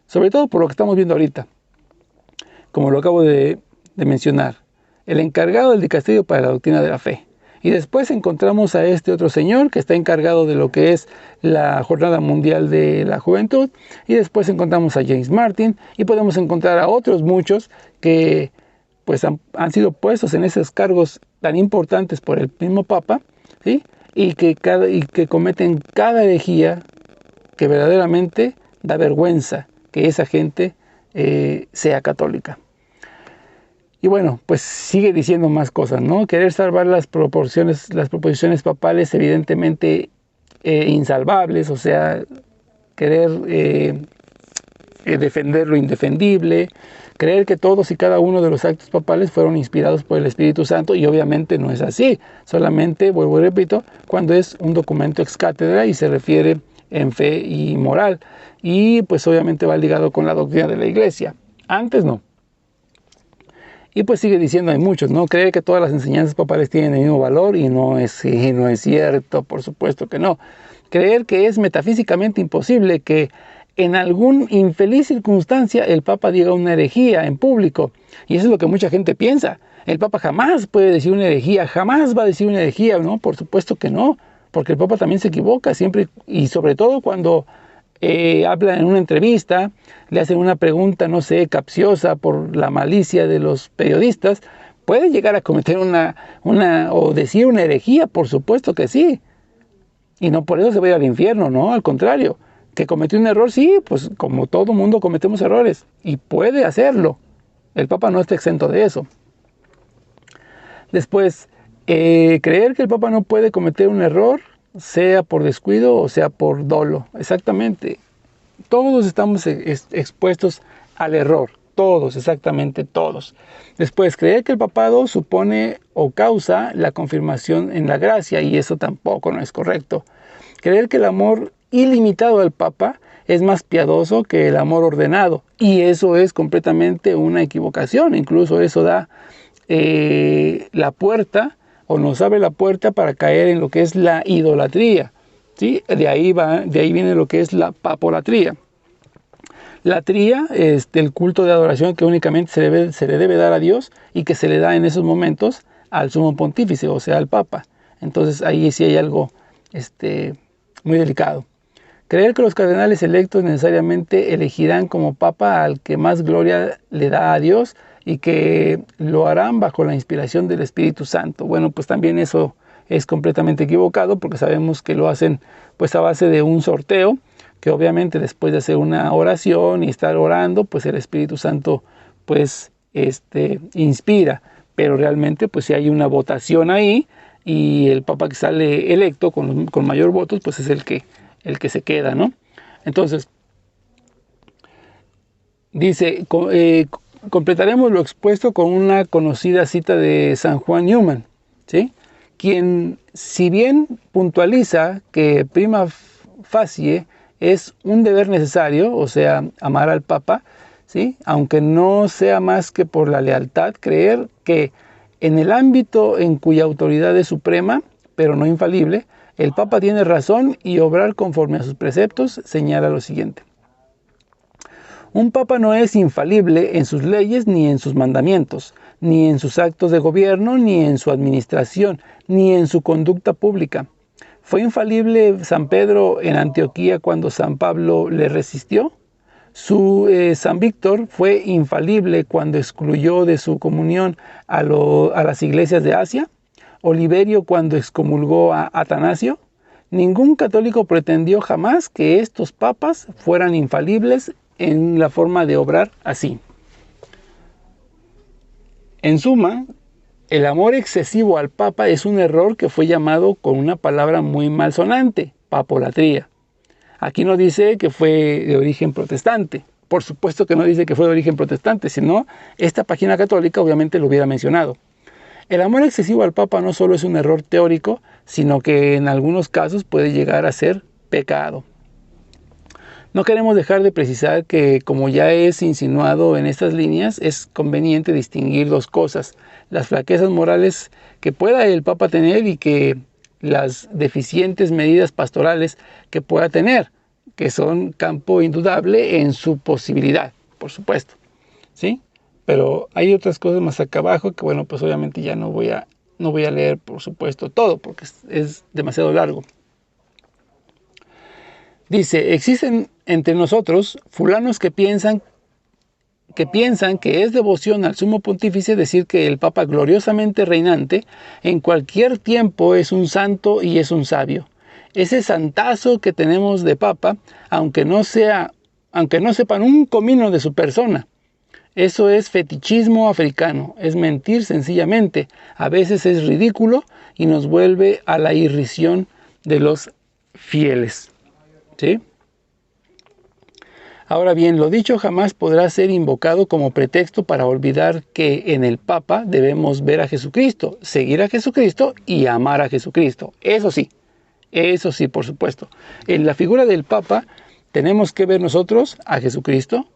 Sobre todo por lo que estamos viendo ahorita. Como lo acabo de mencionar. El encargado del dicasterio para la doctrina de la fe. Y después encontramos a este otro señor que está encargado de lo que es la Jornada Mundial de la Juventud. Y después encontramos a James Martin. Y podemos encontrar a otros muchos que pues han sido puestos en esos cargos tan importantes por el mismo Papa, ¿sí? y que cometen cada herejía que verdaderamente da vergüenza que esa gente sea católica. Y bueno, pues sigue diciendo más cosas, ¿no? Querer salvar las proposiciones papales evidentemente insalvables, o sea, querer defender lo indefendible, creer que todos y cada uno de los actos papales fueron inspirados por el Espíritu Santo, y obviamente no es así. Solamente, vuelvo y repito, cuando es un documento ex cátedra y se refiere en fe y moral, y pues obviamente va ligado con la doctrina de la Iglesia. Antes no. Y pues sigue diciendo, hay muchos, ¿no? Creer que todas las enseñanzas papales tienen el mismo valor y no es cierto, por supuesto que no. Creer que es metafísicamente imposible que en alguna infeliz circunstancia el Papa diga una herejía en público. Y eso es lo que mucha gente piensa. El Papa jamás puede decir una herejía, jamás va a decir una herejía, ¿no? Por supuesto que no, porque el Papa también se equivoca siempre, y sobre todo cuando habla en una entrevista, le hacen una pregunta, no sé, capciosa por la malicia de los periodistas, puede llegar a cometer o decir una herejía, por supuesto que sí. Y no por eso se va a ir al infierno, no, al contrario. Que cometió un error, sí, pues como todo mundo cometemos errores, y puede hacerlo. El Papa no está exento de eso. Después, creer que el Papa no puede cometer un error, sea por descuido o sea por dolo. Exactamente. Todos estamos expuestos al error. Todos, exactamente todos. Después, creer que el papado supone o causa la confirmación en la gracia, y eso tampoco no es correcto. Creer que el amor ilimitado al Papa es más piadoso que el amor ordenado, y eso es completamente una equivocación. Incluso eso da la puerta o nos abre la puerta para caer en lo que es la idolatría, ¿sí? De ahí viene lo que es la papolatría. La tría es el culto de adoración que únicamente se le debe dar a Dios y que se le da en esos momentos al sumo pontífice, o sea, al papa. Entonces ahí sí hay algo muy delicado. Creer que los cardenales electos necesariamente elegirán como papa al que más gloria le da a Dios y que lo harán bajo la inspiración del Espíritu Santo. Bueno, pues también eso es completamente equivocado, porque sabemos que lo hacen pues a base de un sorteo, que obviamente después de hacer una oración y estar orando, pues el Espíritu Santo pues inspira, pero realmente pues si hay una votación ahí y el papa que sale electo con mayor votos, pues es el que se queda, ¿no? Entonces, dice, completaremos lo expuesto con una conocida cita de San Juan Newman, ¿sí? Quien, si bien puntualiza que prima facie es un deber necesario, o sea, amar al Papa, ¿sí? Aunque no sea más que por la lealtad, creer que en el ámbito en cuya autoridad es suprema, pero no infalible, el Papa tiene razón y obrar conforme a sus preceptos, señala lo siguiente. Un Papa no es infalible en sus leyes ni en sus mandamientos, ni en sus actos de gobierno, ni en su administración, ni en su conducta pública. ¿Fue infalible San Pedro en Antioquía cuando San Pablo le resistió? San Víctor fue infalible cuando excluyó de su comunión a las iglesias de Asia. Oliverio cuando excomulgó a Atanasio. Ningún católico pretendió jamás que estos papas fueran infalibles en la forma de obrar así. En suma, el amor excesivo al Papa es un error que fue llamado con una palabra muy malsonante, papolatría. Aquí no dice que fue de origen protestante. Por supuesto que no dice que fue de origen protestante, sino esta página católica obviamente lo hubiera mencionado. El amor excesivo al Papa no solo es un error teórico, sino que en algunos casos puede llegar a ser pecado. No queremos dejar de precisar que, como ya es insinuado en estas líneas, es conveniente distinguir dos cosas: las flaquezas morales que pueda el Papa tener y que las deficientes medidas pastorales que pueda tener, que son campo indudable en su posibilidad, por supuesto, ¿sí? Pero hay otras cosas más acá abajo que, bueno, pues obviamente ya no voy a leer, por supuesto, todo, porque es demasiado largo. Dice, existen entre nosotros fulanos que piensan que es devoción al sumo pontífice decir que el Papa gloriosamente reinante en cualquier tiempo es un santo y es un sabio. Ese santazo que tenemos de Papa, aunque no sepan un comino de su persona, eso es fetichismo africano, es mentir sencillamente, a veces es ridículo y nos vuelve a la irrisión de los fieles, ¿sí? Ahora bien, lo dicho jamás podrá ser invocado como pretexto para olvidar que en el Papa debemos ver a Jesucristo, seguir a Jesucristo y amar a Jesucristo. Eso sí, por supuesto. En la figura del Papa tenemos que ver nosotros a Jesucristo,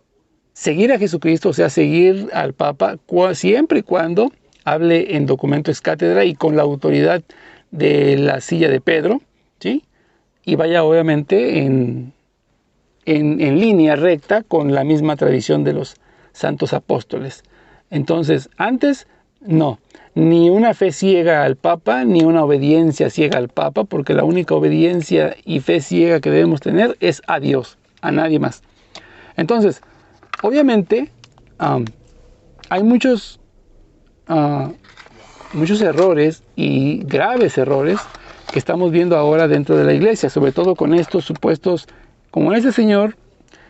seguir a Jesucristo, o sea, seguir al Papa siempre y cuando hable en documento ex cátedra y con la autoridad de la silla de Pedro, ¿sí? Y vaya obviamente en línea recta con la misma tradición de los santos apóstoles. Entonces, antes, no, ni una fe ciega al Papa, ni una obediencia ciega al Papa, porque la única obediencia y fe ciega que debemos tener es a Dios, a nadie más. Entonces, obviamente, hay muchos errores y graves errores que estamos viendo ahora dentro de la iglesia, sobre todo con estos supuestos, como ese señor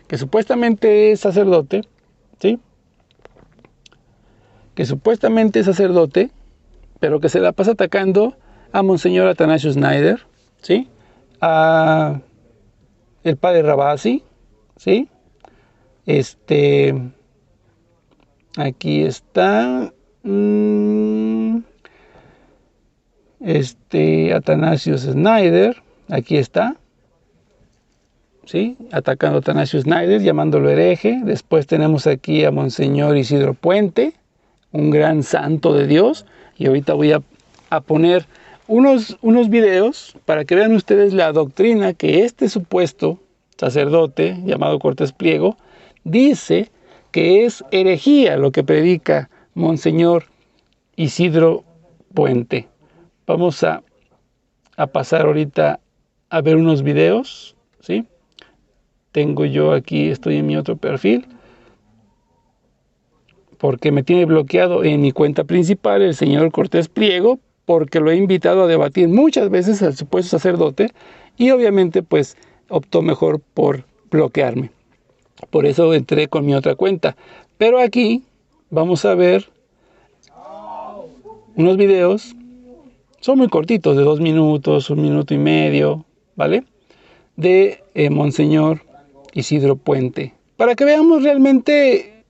que supuestamente es sacerdote, ¿sí? Que supuestamente es sacerdote, pero que se la pasa atacando a Monseñor Athanasius Schneider, ¿sí? A el padre Ravasi, ¿sí? Aquí está Athanasius Schneider, aquí está, ¿sí? Atacando a Athanasius Schneider, llamándolo hereje. Después tenemos aquí a Monseñor Isidro Puente, un gran santo de Dios, y ahorita voy a a poner unos videos para que vean ustedes la doctrina que este supuesto sacerdote llamado Cortés Pliego dice que es herejía lo que predica Monseñor Isidro Puente. Vamos a pasar ahorita a ver unos videos, ¿sí? Tengo yo aquí, estoy en mi otro perfil, porque me tiene bloqueado en mi cuenta principal el señor Cortés Pliego, porque lo he invitado a debatir muchas veces al supuesto sacerdote y obviamente pues optó mejor por bloquearme. Por eso entré con mi otra cuenta. Pero aquí vamos a ver unos videos, son muy cortitos, de 2 minutos, 1 minuto y medio, ¿vale? De Monseñor Isidro Puente, para que veamos realmente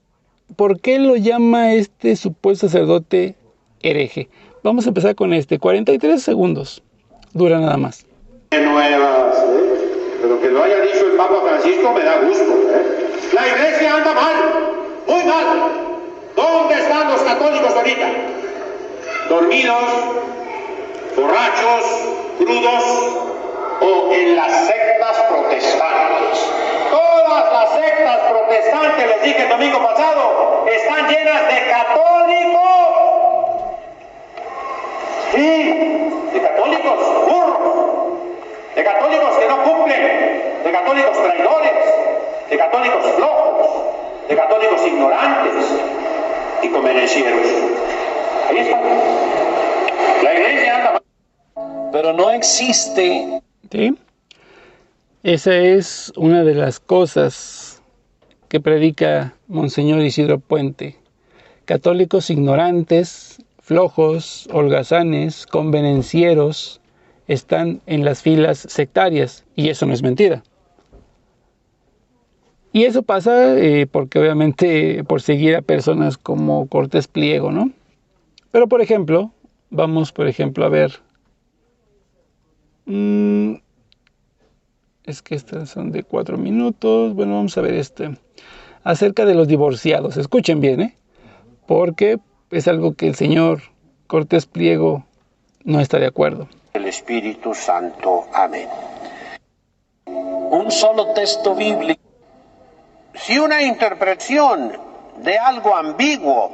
por qué lo llama este supuesto sacerdote hereje. Vamos a empezar con 43 segundos, dura nada más. Nuevas, pero que lo haya dicho el Papa Francisco me da gusto. La iglesia anda mal, muy mal. ¿Dónde están los católicos ahorita? ¿Dormidos, borrachos, crudos o en las sectas protestantes? Todas las sectas protestantes, les dije el domingo pasado, están llenas de católicos. Sí, de católicos burros, de católicos que no cumplen, de católicos traidores, de católicos flojos, de católicos ignorantes y convenencieros. Ahí está. La iglesia anda mal. Pero no existe. ¿Sí? Esa es una de las cosas que predica Monseñor Isidro Puente. Católicos ignorantes, flojos, holgazanes, convenencieros están en las filas sectarias, y eso no es mentira. Y eso pasa porque obviamente por seguir a personas como Cortés Pliego, ¿no? Pero por ejemplo, vamos a ver. Es que estas son de 4 minutos. Bueno, vamos a ver acerca de los divorciados. Escuchen bien, porque es algo que el señor Cortés Pliego no está de acuerdo. El Espíritu Santo. Amén. Un solo texto bíblico. Si una interpretación de algo ambiguo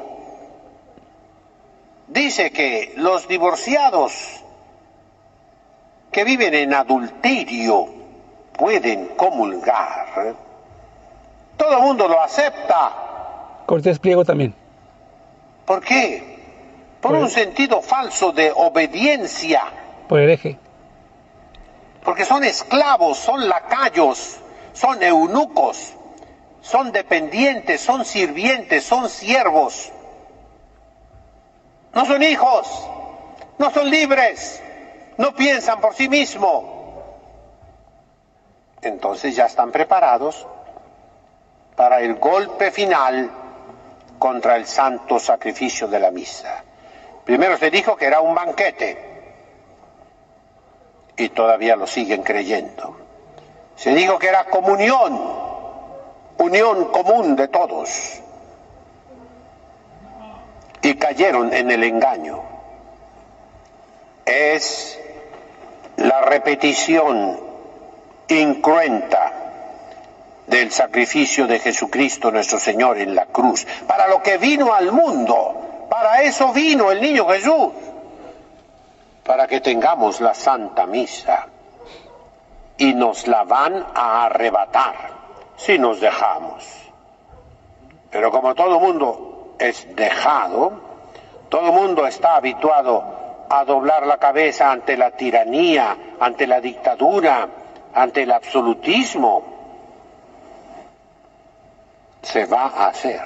dice que los divorciados que viven en adulterio pueden comulgar, todo el mundo lo acepta. Cortés Pliego también. ¿Por qué? Por un sentido falso de obediencia. Por hereje. Porque son esclavos, son lacayos, son eunucos, son dependientes, son sirvientes, son siervos. No son hijos, no son libres, no piensan por sí mismos. Entonces ya están preparados para el golpe final contra el santo sacrificio de la misa. Primero se dijo que era un banquete y todavía lo siguen creyendo. Se dijo que era comunión, unión común de todos, y cayeron en el engaño. Es la repetición incruenta del sacrificio de Jesucristo nuestro Señor en la cruz, para lo que vino al mundo, para eso vino el niño Jesús, para que tengamos la Santa Misa, y nos la van a arrebatar si nos dejamos. Pero como todo mundo es dejado, todo mundo está habituado a doblar la cabeza ante la tiranía, ante la dictadura, ante el absolutismo, se va a hacer.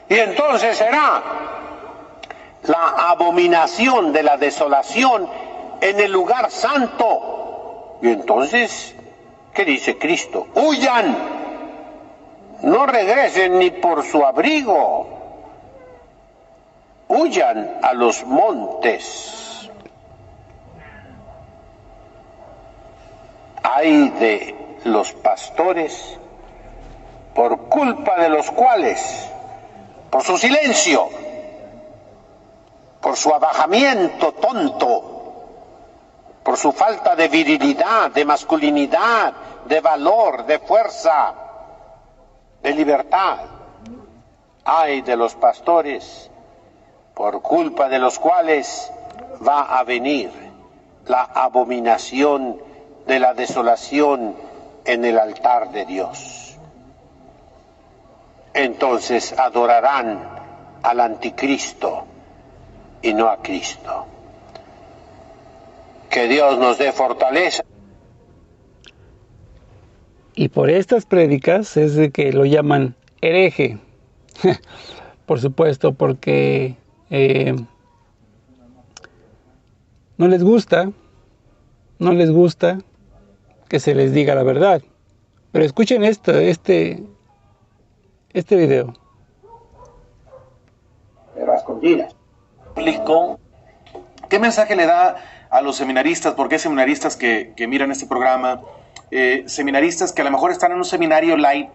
Y entonces será la abominación de la desolación en el lugar santo. Y entonces, ¿qué dice Cristo? ¡Huyan! No regresen ni por su abrigo. Huyan a los montes. Ay de los pastores, por culpa de los cuales, por su silencio, por su abajamiento tonto, por su falta de virilidad, de masculinidad, de valor, de fuerza, de libertad. Ay de los pastores, por culpa de los cuales va a venir la abominación de la desolación en el altar de Dios. Entonces adorarán al anticristo y no a Cristo. Que Dios nos dé fortaleza. Y por estas prédicas es de que lo llaman hereje. Por supuesto, porque no les gusta que se les diga la verdad. Pero escuchen este video. Pero a escondidas. ¿Qué mensaje le da a los seminaristas? Porque hay seminaristas que miran este programa, seminaristas que a lo mejor están en un seminario light,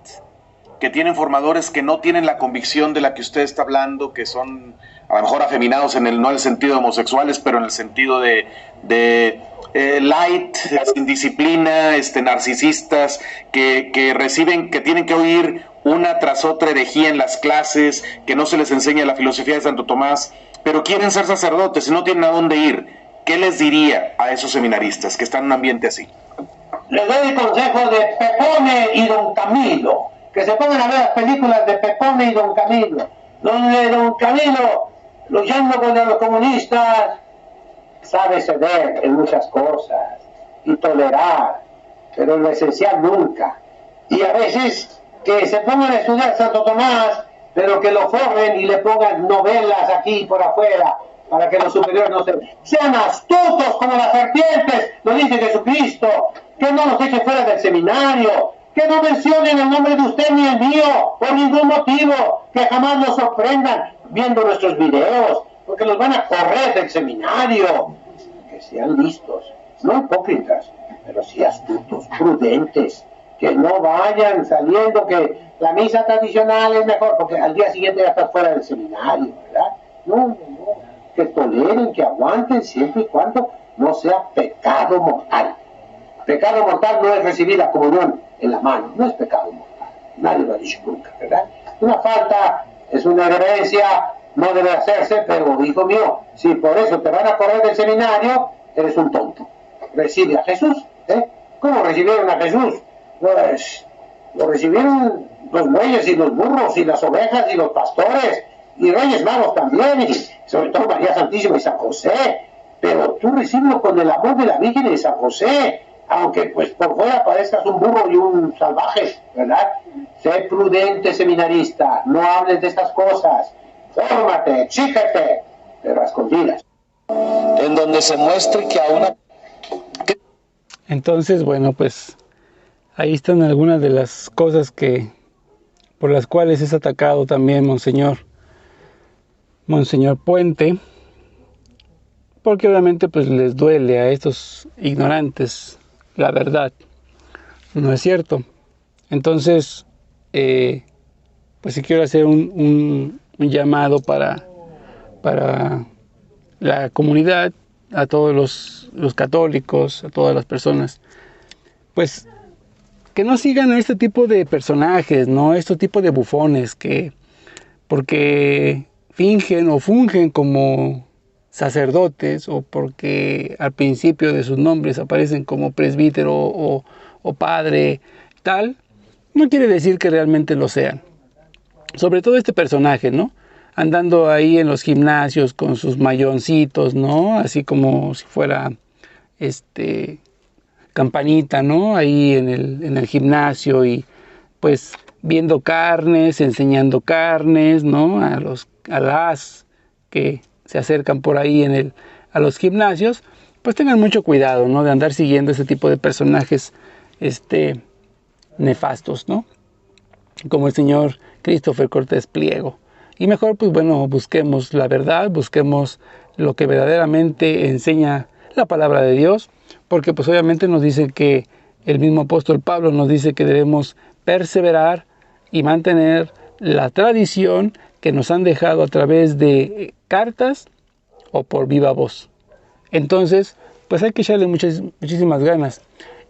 que tienen formadores que no tienen la convicción de la que usted está hablando, que son a lo mejor afeminados no en el sentido de homosexuales, pero en el sentido de light, sin disciplina, narcisistas, que reciben, que tienen que oír una tras otra herejía en las clases, que no se les enseña la filosofía de Santo Tomás, pero quieren ser sacerdotes y no tienen a dónde ir. ¿Qué les diría a esos seminaristas que están en un ambiente así? Les doy el consejo de Pepone y Don Camilo, que se pongan a ver las películas de Pepone y Don Camilo, donde Don Camilo, luchando contra los comunistas, sabe ceder en muchas cosas y tolerar, pero lo esencial nunca. Y a veces que se pongan a estudiar Santo Tomás, pero que lo forren y le pongan novelas aquí por afuera, para que los superiores no sean astutos como las serpientes, lo dice Jesucristo, que no los echen fuera del seminario, que no mencionen el nombre de usted ni el mío, por ningún motivo, que jamás nos sorprendan viendo nuestros videos, porque los van a correr del seminario. Que sean listos, no hipócritas, pero sí astutos, prudentes, que no vayan saliendo que la misa tradicional es mejor, porque al día siguiente ya estás fuera del seminario, ¿verdad? No, que toleren, que aguanten siempre y cuando no sea pecado mortal. Pecado mortal no es recibir la comunión en la mano, no es pecado mortal, nadie lo ha dicho nunca, ¿verdad? Una falta es una herencia, no debe hacerse, pero hijo mío, si por eso te van a correr del seminario, eres un tonto. Recibe a Jesús, ¿eh? ¿Cómo recibieron a Jesús? Pues lo recibieron los bueyes y los burros y las ovejas y los pastores y reyes magos también, y sobre todo María Santísima y San José, pero tú recibes con el amor de la Virgen y de San José, aunque pues por fuera parezcas un burro y un salvaje, ¿verdad? Sé prudente, seminarista, no hables de estas cosas, fórmate, exígete, pero a escondidas. En donde se muestre que a una... Entonces, bueno, pues ahí están algunas de las cosas por las cuales es atacado también Monseñor Puente, porque obviamente pues les duele a estos ignorantes la verdad, no es cierto. Entonces, pues sí quiero hacer un llamado para la comunidad, a todos los católicos, a todas las personas, pues que no sigan a este tipo de personajes, ¿no? Este tipo de bufones porque fingen o fungen como sacerdotes o porque al principio de sus nombres aparecen como presbítero o padre, tal, no quiere decir que realmente lo sean. Sobre todo este personaje, ¿no? Andando ahí en los gimnasios con sus mayoncitos, ¿no? Así como si fuera campanita, ¿no? Ahí en el gimnasio y pues viendo carnes, enseñando carnes, ¿no? A las que se acercan por ahí a los gimnasios, pues tengan mucho cuidado, ¿no? De andar siguiendo ese tipo de personajes nefastos, ¿no? Como el señor Christopher Cortés Pliego. Y mejor, pues bueno, busquemos la verdad, busquemos lo que verdaderamente enseña la palabra de Dios, porque pues obviamente nos dice que el mismo apóstol Pablo nos dice que debemos perseverar y mantener la tradición que nos han dejado a través de cartas o por viva voz. Entonces, pues hay que echarle muchísimas ganas.